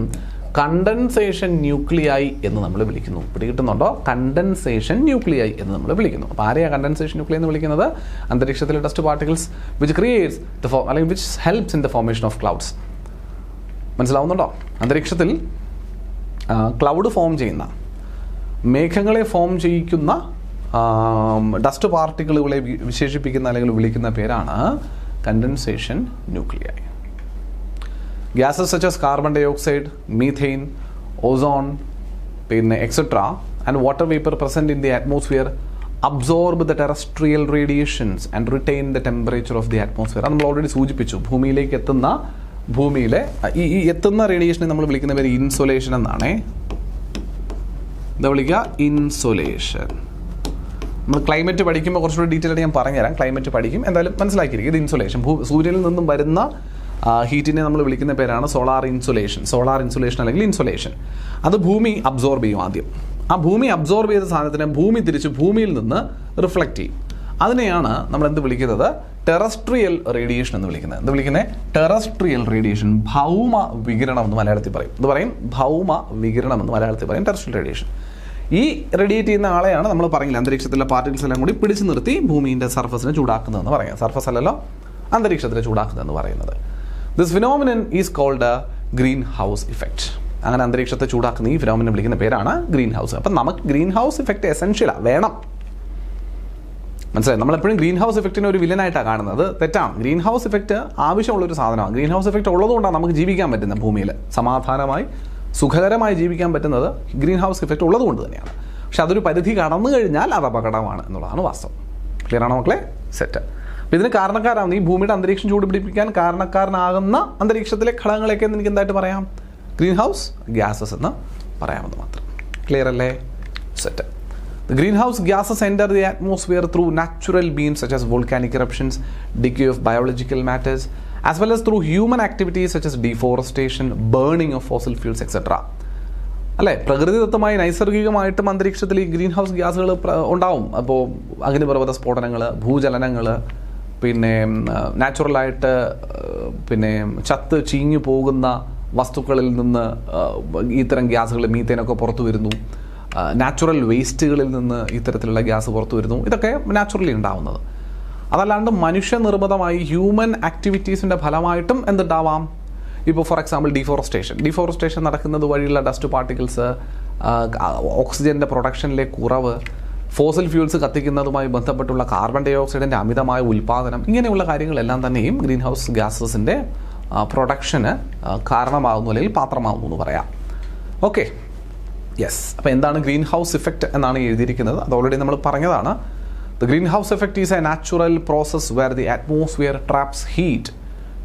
കണ്ടൻസേഷൻ ന്യൂക്ലിയായി എന്ന് നമ്മൾ വിളിക്കുന്നു. പിടികിട്ടുന്നുണ്ടോ? കണ്ടൻസേഷൻ ന്യൂക്ലിയായി എന്ന് നമ്മൾ വിളിക്കുന്നു. അപ്പോൾ ആരെയാണ് കണ്ടൻസേഷൻ ന്യൂക്ലിയ എന്ന് വിളിക്കുന്നത്? അന്തരീക്ഷത്തിലെ ഡസ്റ്റ് പാർട്ടിക്കിൾസ് വിച്ച് ക്രിയേറ്റ്സ് അല്ലെങ്കിൽ which helps in the formation of clouds. മനസ്സിലാവുന്നുണ്ടോ? അന്തരീക്ഷത്തിൽ ക്ലൗഡ് ഫോം ചെയ്യുന്ന, മേഘങ്ങളെ ഫോം ചെയ്യിക്കുന്ന ഡസ്റ്റ് പാർട്ടിക്കിളുകളെ വിശേഷിപ്പിക്കുന്ന അല്ലെങ്കിൽ വിളിക്കുന്ന പേരാണ് കണ്ടൻസേഷൻ ന്യൂക്ലിയായി. Gases such as carbon dioxide, methane, ozone, പിന്നെ etcetera and water vapour present in the atmosphere absorb the terrestrial radiations and retain the temperature of the atmosphere. അത് നമ്മൾ already സൂചിപ്പിച്ചു. ഭൂമിയിലെ എത്തുന്ന റേഡിയേഷനെ നമ്മൾ വിളിക്കുന്ന പേര് ഇൻസൊലേഷൻ എന്നാണേ. എന്താ വിളിക്കുക? ഇൻസൊലേഷൻ. നമ്മൾ ക്ലൈമറ്റ് പഠിക്കുമ്പോൾ കുറച്ചുകൂടി ഡീറ്റെയിൽ ആയിട്ട് ഞാൻ പറഞ്ഞുതരാം. ക്ലൈമറ്റ് പഠിക്കും, എന്തായാലും മനസ്സിലാക്കിയിരിക്കും. ഇത് ഇൻസൊലേഷൻ. സൂര്യനിൽ നിന്നും വരുന്ന ഹീറ്റിനെ നമ്മൾ വിളിക്കുന്ന പേരാണ് സോളാർ ഇൻസുലേഷൻ അല്ലെങ്കിൽ ഇൻസൊലേഷൻ. അത് ഭൂമി അബ്സോർബ് ചെയ്യും ആദ്യം. ആ ഭൂമി അബ്സോർബ് ചെയ്ത സാധനത്തിനെ ഭൂമി തിരിച്ച് ഭൂമിയിൽ നിന്ന് റിഫ്ലക്റ്റ് ചെയ്യും. അതിനെയാണ് നമ്മൾ എന്ത് വിളിക്കുന്നത്? ടെറസ്ട്രിയൽ റേഡിയേഷൻ എന്ന് വിളിക്കുന്നത്. എന്ത് വിളിക്കുന്നത്? Terrestrial radiation. ഭൗമ വികിരണം എന്ന് മലയാളത്തിൽ പറയും. ഇത് പറയും ഭൗമ വികിരണം എന്ന് മലയാളത്തിൽ പറയും ടെറസ്ട്രിയൽ റേഡിയേഷൻ. ഈ റേഡിയേറ്റ് ചെയ്യുന്ന ആളെയാണ് നമ്മൾ പറഞ്ഞില്ല അന്തരീക്ഷത്തിലെ പാർട്ടിക്കിൾസ് എല്ലാം കൂടി പിടിച്ചു നിർത്തി ഭൂമിയുടെ സർഫസിനെ ചൂടാക്കുന്നതെന്ന് പറയാം. സർഫസ് അല്ലല്ലോ, അന്തരീക്ഷത്തിനെ ചൂടാക്കുന്നതെന്ന് പറയുന്നത്. This phenomenon is called greenhouse effect. അങ്ങനെ അന്തരീക്ഷത്തെ ചൂടാക്കുന്ന ഈ ഫിനോമിനൻ വിളിക്കുന്ന പേരാണ് ഗ്രീൻ ഹൗസ്. അപ്പം നമുക്ക് ഗ്രീൻ ഹൗസ് ഇഫക്റ്റ് എസെൻഷ്യലാണ്, വേണം. മനസ്സിലായി? നമ്മളെപ്പോഴും ഗ്രീൻ ഹൗസ് ഇഫക്റ്റിനെ ഒരു വില്ലനായിട്ടാണ് കാണുന്നത്. തെറ്റാണ്. ഗ്രീൻ ഹൗസ് ഇഫക്റ്റ് ആവശ്യമുള്ളൊരു സാധനമാണ്. ഗ്രീൻ ഹൗസ് ഇഫക്റ്റ് ഉള്ളതുകൊണ്ടാണ് നമുക്ക് ജീവിക്കാൻ പറ്റുന്നത്. ഭൂമിയിൽ സമാധാനമായി സുഖകരമായി ജീവിക്കാൻ പറ്റുന്നത് ഗ്രീൻ ഹൗസ് ഇഫക്റ്റ് ഉള്ളതുകൊണ്ട് തന്നെയാണ്. പക്ഷെ അതൊരു പരിധി കടന്നു കഴിഞ്ഞാൽ അത് അപകടമാണ് എന്നുള്ളതാണ് വാസ്തവം. ക്ലിയർ ആണോ മക്കളെ? സെറ്റ്. അപ്പോൾ ഇതിന് കാരണക്കാരാണ് ഈ ഭൂമിയുടെ അന്തരീക്ഷം ചൂടുപിടിപ്പിക്കാൻ കാരണക്കാരനാകുന്ന അന്തരീക്ഷത്തിലെ ഘടകങ്ങളൊക്കെ എനിക്ക് എന്തായിട്ട് പറയാം? ഗ്രീൻ ഹൗസ് ഗ്യാസസ് എന്ന് പറയാമെന്ന് മാത്രം. ക്ലിയർ അല്ലേ? Set. The greenhouse gases enter the atmosphere through natural means such as volcanic eruptions, decay of biological matters, as well as through human activities such as deforestation, burning of fossil fuels, etc. അല്ലേ? പ്രകൃതിദത്തമായി നൈസർഗികമായിട്ടും അന്തരീക്ഷത്തിൽ ഈ green house ഗ്യാസുകൾ ഉണ്ടാവും. അപ്പോൾ അഗ്നിപർവ്വത സ്ഫോടനങ്ങൾ, ഭൂചലനങ്ങൾ, പിന്നെ നാച്ചുറലായിട്ട് പിന്നെ ചത്ത് ചീഞ്ഞു പോകുന്ന വസ്തുക്കളിൽ നിന്ന് ഇത്തരം ഗ്യാസുകൾ, മീത്തേനൊക്കെ പുറത്തു വരുന്നു. നാച്ചുറൽ വേസ്റ്റുകളിൽ നിന്ന് ഇത്തരത്തിലുള്ള ഗ്യാസ് പുറത്തു വരുന്നു. ഇതൊക്കെ നാച്ചുറലി ഉണ്ടാവുന്നത്. അതല്ലാണ്ട് മനുഷ്യനിർമ്മിതമായി ഹ്യൂമൻ ആക്ടിവിറ്റീസിൻ്റെ ഫലമായിട്ടും എന്തുണ്ടാവാം? ഇപ്പോൾ ഫോർ എക്സാമ്പിൾ ഡീഫോറസ്റ്റേഷൻ നടക്കുന്നത് വഴിയുള്ള ഡസ്റ്റ് പാർട്ടിക്കിൾസ്, ഓക്സിജൻ്റെ പ്രൊഡക്ഷനിലെ കുറവ്, ഫോസിൽ ഫ്യൂൾസ് കത്തിക്കുന്നതുമായി ബന്ധപ്പെട്ടുള്ള കാർബൺ ഡൈ ഓക്സൈഡിൻ്റെ അമിതമായ ഉൽപ്പാദനം, ഇങ്ങനെയുള്ള കാര്യങ്ങളെല്ലാം തന്നെയും ഗ്രീൻ ഹൗസ് ഗ്യാസസിൻ്റെ പ്രൊഡക്ഷന് കാരണമാകുന്നു അല്ലെങ്കിൽ പാത്രമാകുന്നു എന്ന് പറയാം. Okay, yes. അപ്പോൾ എന്താണ് ഗ്രീൻ ഹൗസ് ഇഫക്റ്റ് എന്നാണ് എഴുതിയിരിക്കുന്നത്. അത് ഓൾറെഡി നമ്മൾ പറഞ്ഞതാണ്. The greenhouse effect is a natural process where the atmosphere traps heat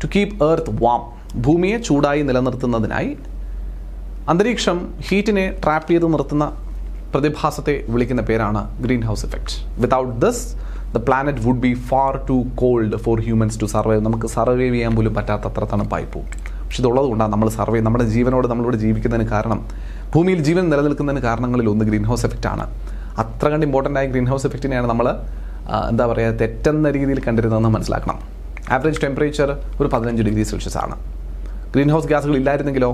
to keep earth warm. ഭൂമിയെ ചൂടായി നിലനിർത്തുന്നതിനായി അന്തരീക്ഷം ഹീറ്റിനെ ട്രാപ്പ് ചെയ്ത് നിർത്തുന്ന പ്രതിഭാസത്തെ വിളിക്കുന്ന പേരാണ് greenhouse effect. Without this the planet would be far too cold for humans to survive. നമുക്ക് survive ചെയ്യാൻ പോലും പറ്റാത്തത്ര തണുപ്പായി പോകും. പക്ഷെ ഇതുള്ളത് കൊണ്ടാണ് നമ്മൾ നമ്മുടെ ജീവനോട് നമ്മളിവിടെ ജീവിക്കുന്നതിന് കാരണം, ഭൂമിയിൽ ജീവൻ നിലനിൽക്കുന്നതിന് കാരണങ്ങളിൽ ഒന്ന് ഗ്രീൻ ഹൗസ് എഫക്റ്റാണ്. അത്ര കണ്ട് ഇമ്പോർട്ടൻ്റ് ആയ ഗ്രീൻ ഹൗസ് എഫക്റ്റിനെയാണ് നമ്മൾ എന്താ പറയുക തെറ്റെന്ന രീതിയിൽ കണ്ടിരുന്നതെന്ന് മനസ്സിലാക്കണം. ആവറേജ് ടെമ്പറേച്ചർ ഒരു 15 ഡിഗ്രി സെൽഷ്യസ് ആണ്. ഗ്രീൻ ഹൗസ് ഗ്യാസുകൾ ഇല്ലായിരുന്നെങ്കിലോ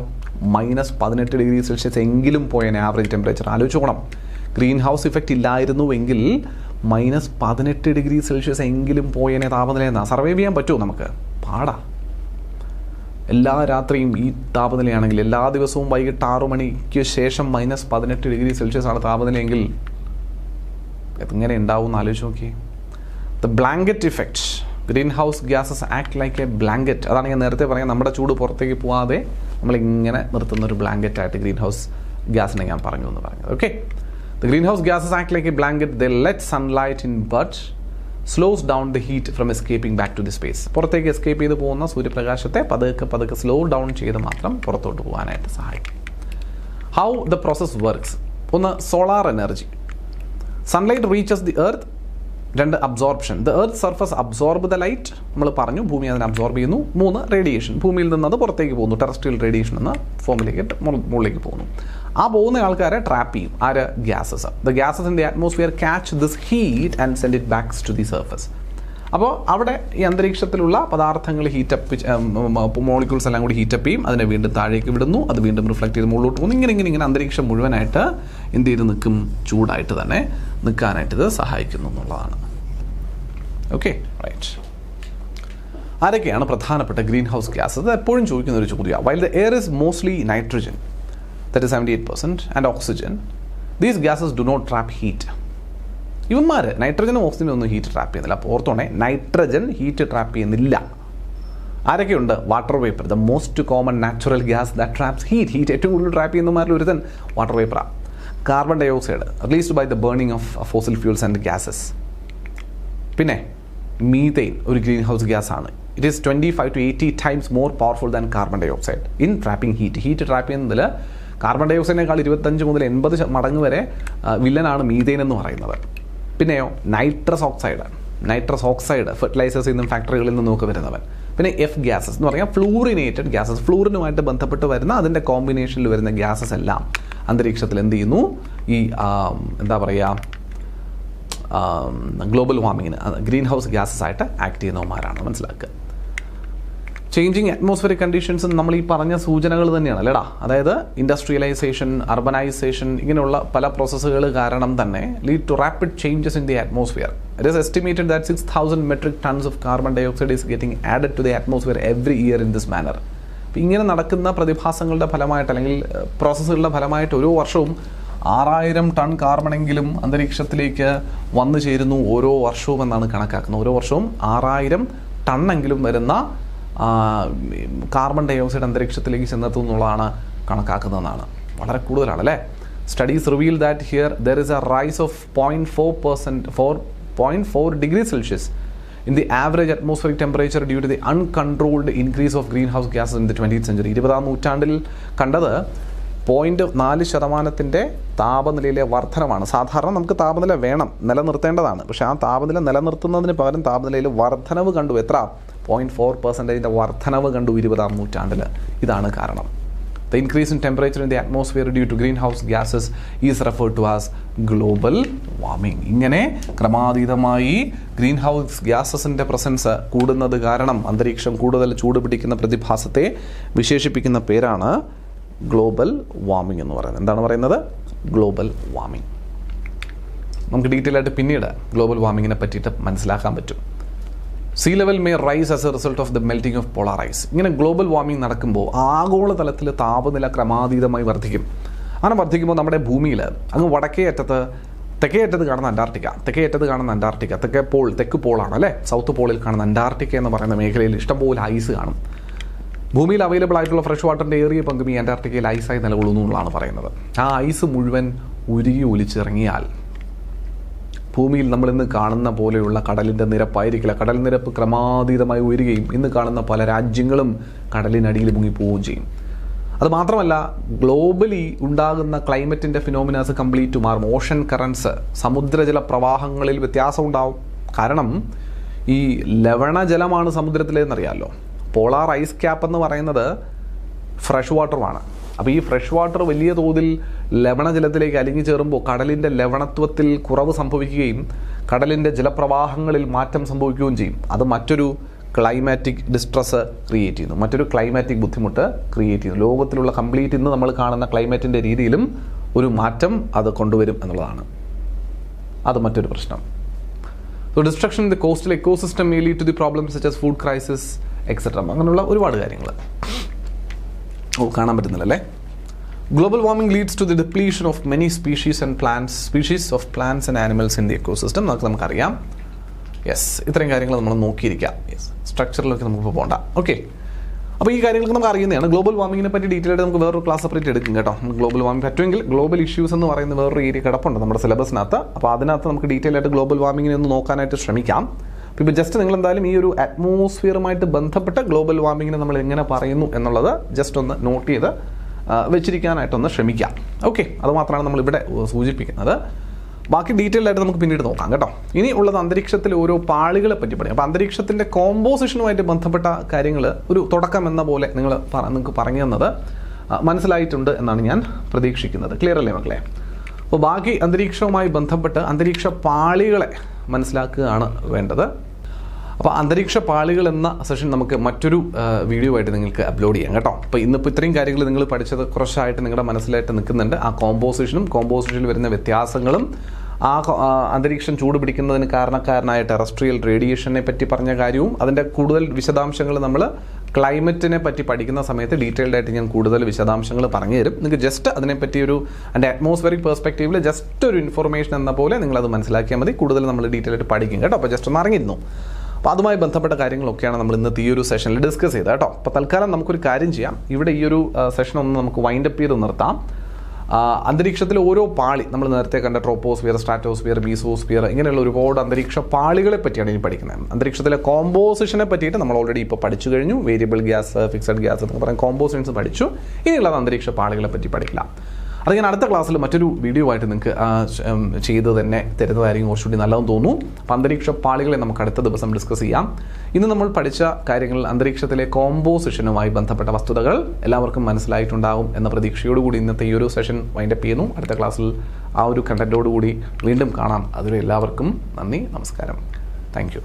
-18 ഡിഗ്രി സെൽഷ്യസ് എങ്കിലും പോയേനെ ആവറേജ് ടെമ്പറേച്ചർ. ആലോചിച്ച് നോക്കണം, ഗ്രീൻ ഹൗസ് ഇഫക്റ്റ് ഇല്ലായിരുന്നുവെങ്കിൽ -18 ഡിഗ്രി സെൽഷ്യസ് എങ്കിലും പോയേനെ താപനിലയെന്നാ. സർവൈവ് ചെയ്യാൻ പറ്റുമോ നമുക്ക്? പാടാ. എല്ലാ രാത്രിയും ഈ താപനിലയാണെങ്കിൽ എല്ലാ ദിവസവും വൈകിട്ട് 6 മണിക്ക് ശേഷം -18 ഡിഗ്രി സെൽഷ്യസ് ആണ് താപനിലയെങ്കിൽ എങ്ങനെ ഉണ്ടാവും എന്ന് ആലോചിച്ച് നോക്കി. The blanket effect, green house gases act like a blanket. അതാണ് ഞാൻ നേരത്തെ പറയാം, നമ്മുടെ ചൂട് പുറത്തേക്ക് പോകാതെ നമ്മളിങ്ങനെ നിർത്തുന്ന ഒരു ബ്ലാങ്കറ്റായിട്ട് ഗ്രീൻ ഹൗസ് ഗ്യാസിനെ ഞാൻ പറഞ്ഞു എന്ന് പറഞ്ഞത്. Okay, the greenhouse gases act like a blanket. They let sunlight in but slows down the heat from escaping back to the space. പുറത്തേക്ക് എസ്കേപ്പ് ചെയ്ത് പോകുന്ന സൂര്യപ്രകാശത്തെ പതുക്കെ സ്ലോ ഡൗൺ ചെയ്ത് മാത്രം പുറത്തോട്ട് പോകാനായിട്ട് സഹായിക്കും. How the process works. ഒന്ന്, solar energy. Sunlight reaches the earth. 2, absorption. The earth surface absorb the light, നമ്മൾ പറഞ്ഞു ഭൂമി അതിനെ അബ്സോർബ് ചെയ്യുന്നു. 3, റേഡിയേഷൻ. ഭൂമിയിൽ നിന്ന് അത് പുറത്തേക്ക് പോകുന്നു, ടെറസ്ട്രിയൽ റേഡിയേഷൻ എന്ന ഫോമിലേക്ക് മുകളിലേക്ക് പോകുന്നു. ആ പോകുന്ന ആൾക്കാരെ ട്രാപ്പ് ചെയ്യും. ആര്? Gases. The gases in the atmosphere catch this heat and send it backs to the surface. അപ്പോൾ അവിടെ ഈ അന്തരീക്ഷത്തിലുള്ള പദാർത്ഥങ്ങൾ ഹീറ്റപ്പ് മോളിക്യൂൾസ് എല്ലാം കൂടി ഹീറ്റപ്പ് ചെയ്യും, അതിനെ വീണ്ടും താഴേക്ക് വിടുന്നു, അത് വീണ്ടും റിഫ്ലക്ട് ചെയ്ത് മുകളിലോട്ട് പോകുന്നു. ഇങ്ങനെ അന്തരീക്ഷം മുഴുവനായിട്ട് എന്ത് ചെയ്ത് നിൽക്കും? ചൂടായിട്ട് തന്നെ നിൽക്കാനായിട്ട് ഇത് സഹായിക്കുന്നു എന്നുള്ളതാണ്. Okay, right. ആരൊക്കെയാണ് പ്രധാനപ്പെട്ട ഗ്രീൻ ഹൗസ് ഗ്യാസസ്? അത് എപ്പോഴും ചോദിക്കുന്ന ഒരു ചോദ്യമാണ്. While the air is mostly nitrogen, that is 78%, and oxygen, these gases do not trap heat. ഇവന്മാർ നൈട്രജനും ഓക്സിജനും ഒന്നും ഹീറ്റ് ട്രാപ്പ് ചെയ്യുന്നില്ല. അപ്പോൾ ഓർത്തോണേ, നൈട്രജൻ ഹീറ്റ് ട്രാപ്പ് ചെയ്യുന്നില്ല. ആരൊക്കെയുണ്ട്? Water vapour, the most common natural gas that traps heat ഏറ്റവും കൂടുതൽ trap ചെയ്യുന്നമാരിൽ ഒരുത്തൻ വാട്ടർ വേപ്പറാണ്. Carbon dioxide released by the burning of fossil fuels and gases. പിന്നെ മീതെയിൻ ഒരു ഗ്രീൻ ഹൗസ് ഗ്യാസ് ആണ്. It is 25 to 80 times more powerful than carbon dioxide in trapping heat. Heat trap ചെയ്യുന്നതിൽ carbon dye ഓക്സൈഡിനേക്കാൾ 25 മുതൽ 80 മടങ്ങ് വരെ വില്ലനാണ് methane എന്ന് പറയുന്നത്. പിന്നെയോ നൈട്രസ് ഓക്സൈഡ് ഫെർട്ടിലൈസേഴ്സിൽ നിന്നും ഫാക്ടറികളിൽ നിന്നും ഒക്കെ വരുന്നവൻ. പിന്നെ എഫ് ഗ്യാസസ് എന്ന് പറഞ്ഞാൽ ഫ്ലൂറിനേറ്റഡ് ഗ്യാസസ്, ഫ്ലൂറിനുമായിട്ട് ബന്ധപ്പെട്ട് വരുന്ന അതിൻ്റെ കോമ്പിനേഷനിൽ വരുന്ന ഗ്യാസസ് എല്ലാം അന്തരീക്ഷത്തിൽ എന്ത് ചെയ്യുന്നു? ഈ എന്താ പറയുക, ഗ്ലോബൽ വാർമിങ്ങിന് ഗ്രീൻ ഹൗസ് ഗ്യാസസ് ആയിട്ട് ആക്ട് ചെയ്യുന്നവന്മാരാണ്. മനസ്സിലാക്കുക. ചേഞ്ചിങ് അറ്റ്മോസ്ഫിയറിക് കണ്ടീഷൻസ് നമ്മൾ ഈ പറഞ്ഞ സൂചനകൾ തന്നെയാണ് അല്ലേടാ. അതായത് ഇൻഡസ്ട്രിയലൈസേഷൻ, അർബനൈസേഷൻ, ഇങ്ങനെയുള്ള പല പ്രോസസ്സുകൾ കാരണം തന്നെ lead to rapid changes in the atmosphere. It is estimated that 6000 metric tons of carbon dioxide is getting added to the atmosphere every year in this manner. അപ്പോൾ ഇങ്ങനെ നടക്കുന്ന പ്രതിഭാസങ്ങളുടെ ഫലമായിട്ട് അല്ലെങ്കിൽ പ്രോസസ്സുകളുടെ ഫലമായിട്ട് ഓരോ വർഷവും 6000 ടൺ കാർബണെങ്കിലും അന്തരീക്ഷത്തിലേക്ക് വന്നു ചേരുന്നു ഓരോ വർഷവും എന്നാണ് കണക്കാക്കുന്നത്. ഓരോ വർഷവും 6000 ടണ്ണെങ്കിലും വരുന്ന കാർബൺ ഡൈ ഓക്സൈഡ് അന്തരീക്ഷത്തിലേക്ക് ചെന്നെത്തും എന്നുള്ളതാണ് കണക്കാക്കുന്നതെന്നാണ്. വളരെ കൂടുതലാണ് അല്ലേ. Studies reveal that here there is A rise of 0.4 degree Celsius in the average atmospheric temperature due to the uncontrolled increase of greenhouse gases in the 20th century. 20ാം നൂറ്റാണ്ടിൽ കണ്ടത് 0.4% താപനിലയിലെ വർധനമാണ്. സാധാരണ നമുക്ക് താപനില വേണം, നിലനിർത്തേണ്ടതാണ്. പക്ഷേ ആ താപനില നിലനിർത്തുന്നതിന് പകരം താപനിലയിൽ വർധനവ് കണ്ടു. എത്ര? 0.4% വർധനവ് കണ്ടു 20ാം നൂറ്റാണ്ടിൽ. ഇതാണ് കാരണം. The increase in temperature in the atmosphere due to greenhouse gases is referred to as global warming. ഇങ്ങനെ ക്രമാതീതമായി ഗ്രീൻ ഹൗസ് ഗ്യാസസിൻ്റെ പ്രസൻസ് കൂടുന്നത് കാരണം അന്തരീക്ഷം കൂടുതൽ ചൂട് പിടിക്കുന്ന പ്രതിഭാസത്തെ വിശേഷിപ്പിക്കുന്ന പേരാണ് ഗ്ലോബൽ വാർമിംഗ് എന്ന് പറയുന്നത്. എന്താണ് പറയുന്നത്? Global warming. നമുക്ക് ഡീറ്റെയിൽ ആയിട്ട് പിന്നീട് ഗ്ലോബൽ വാർമിങ്ങിനെ പറ്റിയിട്ട് മനസ്സിലാക്കാൻ പറ്റും. Sea level may rise as a result of the melting of polar ice. ഇങ്ങനെ ഗ്ലോബൽ വാർമിംഗ് നടക്കുമ്പോൾ ആഗോളതലത്തിൽ താപനില ക്രമാതീതമായി വർദ്ധിക്കും. അങ്ങനെ വർദ്ധിക്കുമ്പോൾ നമ്മുടെ ഭൂമിയിൽ അങ്ങ് തെക്കേ അറ്റത്ത് കാണുന്ന അന്റാർട്ടിക്ക, തെക്ക് പോളാണ് അല്ലേ, സൗത്ത് പോളിൽ കാണുന്ന അന്റാർട്ടിക്ക എന്ന് പറയുന്ന മേഖലയിൽ ഇഷ്ടംപോലെ ഐസ് കാണും. ഭൂമിയിൽ അവൈലബിൾ ആയിട്ടുള്ള ഫ്രഷ് വാട്ടറിൻ്റെ ഏറിയ പങ്കും ഈ അന്റാർട്ടിക്കയിൽ ഐസായി നിലകൊള്ളുന്നു എന്നുള്ളതാണ് പറയുന്നത്. ആ ഐസ് മുഴുവൻ ഉരുകി ഒലിച്ചിറങ്ങിയാൽ ഭൂമിയിൽ നമ്മളിന്ന് കാണുന്ന പോലെയുള്ള കടലിൻ്റെ നിരപ്പായിരിക്കില്ല. കടൽ നിരപ്പ് ക്രമാതീതമായി ഉയരുകയും ഇന്ന് കാണുന്ന പല രാജ്യങ്ങളും കടലിനടിയിൽ മുങ്ങിപ്പോവുകയും ചെയ്യും. അതുമാത്രമല്ല, ഗ്ലോബലി ഉണ്ടാകുന്ന ക്ലൈമറ്റിൻ്റെ ഫിനോമിനാസ് കംപ്ലീറ്റ് മാറും. ഓഷൻ കറൻസ്, സമുദ്രജല പ്രവാഹങ്ങളിൽ വ്യത്യാസം ഉണ്ടാവും. കാരണം ഈ ലവണജലമാണ് സമുദ്രത്തിലെന്നറിയാമല്ലോ. പോളാർ ഐസ് ക്യാപ്പ് എന്ന് പറയുന്നത് ഫ്രഷ് വാട്ടറുമാണ്. അപ്പോൾ ഈ ഫ്രഷ് വാട്ടർ വലിയ തോതിൽ ലവണജലത്തിലേക്ക് അലിഞ്ഞു ചേരുമ്പോൾ കടലിൻ്റെ ലവണത്വത്തിൽ കുറവ് സംഭവിക്കുകയും കടലിൻ്റെ ജലപ്രവാഹങ്ങളിൽ മാറ്റം സംഭവിക്കുകയും ചെയ്യും. അത് മറ്റൊരു ക്ലൈമാറ്റിക് ഡിസ്ട്രസ് ക്രിയേറ്റ് ചെയ്യുന്നു, മറ്റൊരു ക്ലൈമാറ്റിക് ബുദ്ധിമുട്ട് ക്രിയേറ്റ് ചെയ്യുന്നു. ലോകത്തിലുള്ള കംപ്ലീറ്റ് ഇന്ന് നമ്മൾ കാണുന്ന ക്ലൈമറ്റിൻ്റെ രീതിയിലും ഒരു മാറ്റം അത് കൊണ്ടുവരും എന്നുള്ളതാണ്. അത് മറ്റൊരു പ്രശ്നം. So destruction in the coastal ecosystem may lead to the problems such as food crisis etcetera. അങ്ങനെയുള്ള ഒരുപാട് കാര്യങ്ങൾ കാണാൻ പറ്റുന്നില്ലല്ലേ. Global warming leads to the depletion of many species of plants and animals in the ecosystem. നമുക്കറിയാം. Yes, ഇത്രയും കാര്യങ്ങൾ നമ്മൾ നോക്കിയിരിക്കാം. Yes, സ്ട്രക്ചറിലൊക്കെ നമുക്ക് പോകണ്ട. ഓക്കെ, അപ്പോൾ ഈ കാര്യങ്ങളൊക്കെ നമുക്ക് അറിയുന്നതാണ്. ഗ്ലോബൽ വാർമിങ്ങിനെ പറ്റി ഡീറ്റെയിൽ ആയിട്ട് നമുക്ക് വേറൊരു ക്ലാസ് സെപ്പറേറ്റ് എടുക്കും കേട്ടോ. ഗ്ലോബൽ വാർമിംഗ് പറ്റുമെങ്കിൽ ഗ്ലോബൽ ഇഷ്യൂസ് എന്ന് പറയുന്ന വേറൊരു ഏരിയ കിടപ്പുണ്ട് നമ്മുടെ സിലബസിനകത്ത്. അപ്പോൾ അതിനകത്ത് നമുക്ക് ഡീറ്റെയിൽ ആയിട്ട് ഗ്ലോബൽ വാർമിങ്ങിനെ ഒന്ന് നോക്കാനായിട്ട് ശ്രമിക്കാം. ഇപ്പോൾ ജസ്റ്റ് നിങ്ങൾ എന്തായാലും ഈ ഒരു അറ്റ്മോസ്ഫിയറുമായിട്ട് ബന്ധപ്പെട്ട് ഗ്ലോബൽ വാർമിങ്ങിനെ നമ്മൾ എങ്ങനെ പറയുന്നു എന്നുള്ളത് ജസ്റ്റ് ഒന്ന് നോട്ട് ചെയ്ത് വെച്ചിരിക്കാനായിട്ടൊന്ന് ശ്രമിക്കാം. ഓക്കെ, അതുമാത്രമാണ് നമ്മളിവിടെ സൂചിപ്പിക്കുന്നത്. ബാക്കി ഡീറ്റെയിൽ ആയിട്ട് നമുക്ക് പിന്നീട് നോക്കാം കേട്ടോ. ഇനി ഉള്ളത് അന്തരീക്ഷത്തിലെ ഓരോ പാളികളെ പറ്റി പറയും. അപ്പോൾ അന്തരീക്ഷത്തിൻ്റെ കോമ്പോസിഷനുമായിട്ട് ബന്ധപ്പെട്ട കാര്യങ്ങൾ ഒരു തുടക്കം എന്ന പോലെ നിങ്ങൾക്ക് പറഞ്ഞു തന്നത് മനസ്സിലായിട്ടുണ്ട് എന്നാണ് ഞാൻ പ്രതീക്ഷിക്കുന്നത്. ക്ലിയർ അല്ലേ മക്കളെ? അപ്പോൾ ബാക്കി അന്തരീക്ഷവുമായി ബന്ധപ്പെട്ട് അന്തരീക്ഷ പാളികളെ മനസ്സിലാക്കുകയാണ് വേണ്ടത്. അപ്പോൾ അന്തരീക്ഷ പാളികൾ എന്ന സെഷൻ നമുക്ക് മറ്റൊരു വീഡിയോ ആയിട്ട് നിങ്ങൾക്ക് അപ്ലോഡ് ചെയ്യാം കേട്ടോ. അപ്പോൾ ഇന്നിപ്പോൾ ഇത്രയും കാര്യങ്ങൾ നിങ്ങൾ പഠിച്ചത് കുറച്ചായിട്ട് നിങ്ങളുടെ മനസ്സിലായിട്ട് നിൽക്കുന്നുണ്ട്. ആ കോമ്പോസിഷനിൽ വരുന്ന വ്യത്യാസങ്ങളും ആ അന്തരീക്ഷം ചൂട് പിടിക്കുന്നതിന് കാരണക്കാരനായ ടെറസ്ട്രിയൽ റേഡിയേഷനെ പറ്റി പറഞ്ഞ കാര്യവും അതിൻ്റെ കൂടുതൽ വിശദാംശങ്ങൾ നമ്മൾ ക്ലൈമറ്റിനെ പറ്റി പഠിക്കുന്ന സമയത്ത് ഡീറ്റെയിൽഡ് ആയിട്ട് ഞാൻ കൂടുതൽ വിശദാംശങ്ങൾ പറഞ്ഞു തരും. നിങ്ങൾക്ക് ജസ്റ്റ് അതിനെപ്പറ്റി അതിൻ്റെ അറ്റ്മോസ്ഫിയറിക് പെർസ്പെക്റ്റീവിൽ ജസ്റ്റ് ഒരു ഇൻഫർമേഷൻ എന്ന പോലെ നിങ്ങളത് മനസ്സിലാക്കിയാൽ മതി. കൂടുതൽ നമ്മൾ ഡീറ്റെയിൽ ആയിട്ട് പഠിക്കും കേട്ടോ. അപ്പോൾ ജസ്റ്റ് ഒന്ന് അറിഞ്ഞിരുന്നു. അപ്പോൾ അതുമായി ബന്ധപ്പെട്ട കാര്യങ്ങളൊക്കെയാണ് നമ്മൾ ഇന്നത്തെ ഈ ഒരു സെഷനിൽ ഡിസ്കസ് ചെയ്തത് കേട്ടോ. അപ്പോൾ തൽക്കാലം നമുക്കൊരു കാര്യം ചെയ്യാം. ഇവിടെ ഈ ഒരു സെഷൻ ഒന്ന് നമുക്ക് വൈൻഡപ്പ് ചെയ്ത് നിർത്താം. അന്തരീക്ഷത്തിലെ ഓരോ പാളി നമ്മൾ നേരത്തെ കണ്ട ട്രോപ്പോസ്ഫിയർ, സ്ട്രാറ്റോസ്ഫിയർ, മീസോസ്ഫിയർ, ഇങ്ങനെയുള്ള ഒരുപാട് അന്തരീക്ഷ പാളികളെ പറ്റിയാണ് ഇനി പഠിക്കുന്നത്. അന്തരീക്ഷത്തിലെ കോമ്പോസിഷനെ പറ്റിയിട്ട് നമ്മൾ ഓൾറെഡി ഇപ്പോൾ പഠിച്ചു കഴിഞ്ഞു. വേരിയബിൾ ഗ്യാസ്, ഫിക്സഡ് ഗ്യാസ് എന്നൊക്കെ പറയുന്ന കോമ്പോസിഷൻസ് പഠിച്ചു. ഇനിയുള്ളത് അന്തരീക്ഷ പാളികളെ പറ്റി പഠിക്കില്ല. അത് ഞാൻ അടുത്ത ക്ലാസ്സിൽ മറ്റൊരു വീഡിയോ ആയിട്ട് നിങ്ങൾക്ക് ചെയ്ത് തന്നെ തരുന്നതായിരിക്കും കുറച്ചുകൂടി നല്ലതെന്ന് തോന്നുന്നു. അപ്പോൾ അന്തരീക്ഷ പാളികളെ നമുക്ക് അടുത്ത ദിവസം ഡിസ്കസ് ചെയ്യാം. ഇന്ന് നമ്മൾ പഠിച്ച കാര്യങ്ങൾ അന്തരീക്ഷത്തിലെ കോമ്പോസിഷനുമായി ബന്ധപ്പെട്ട വസ്തുതകൾ എല്ലാവർക്കും മനസ്സിലായിട്ടുണ്ടാകും എന്ന പ്രതീക്ഷയോടുകൂടി ഇന്നത്തെ ഈ ഒരു സെഷൻ വൈൻഡപ്പ് ചെയ്യുന്നു. അടുത്ത ക്ലാസ്സിൽ ആ ഒരു കണ്ടന്റോടുകൂടി വീണ്ടും കാണാം. അതുവരെ എല്ലാവർക്കും നന്ദി, നമസ്കാരം. Thank you.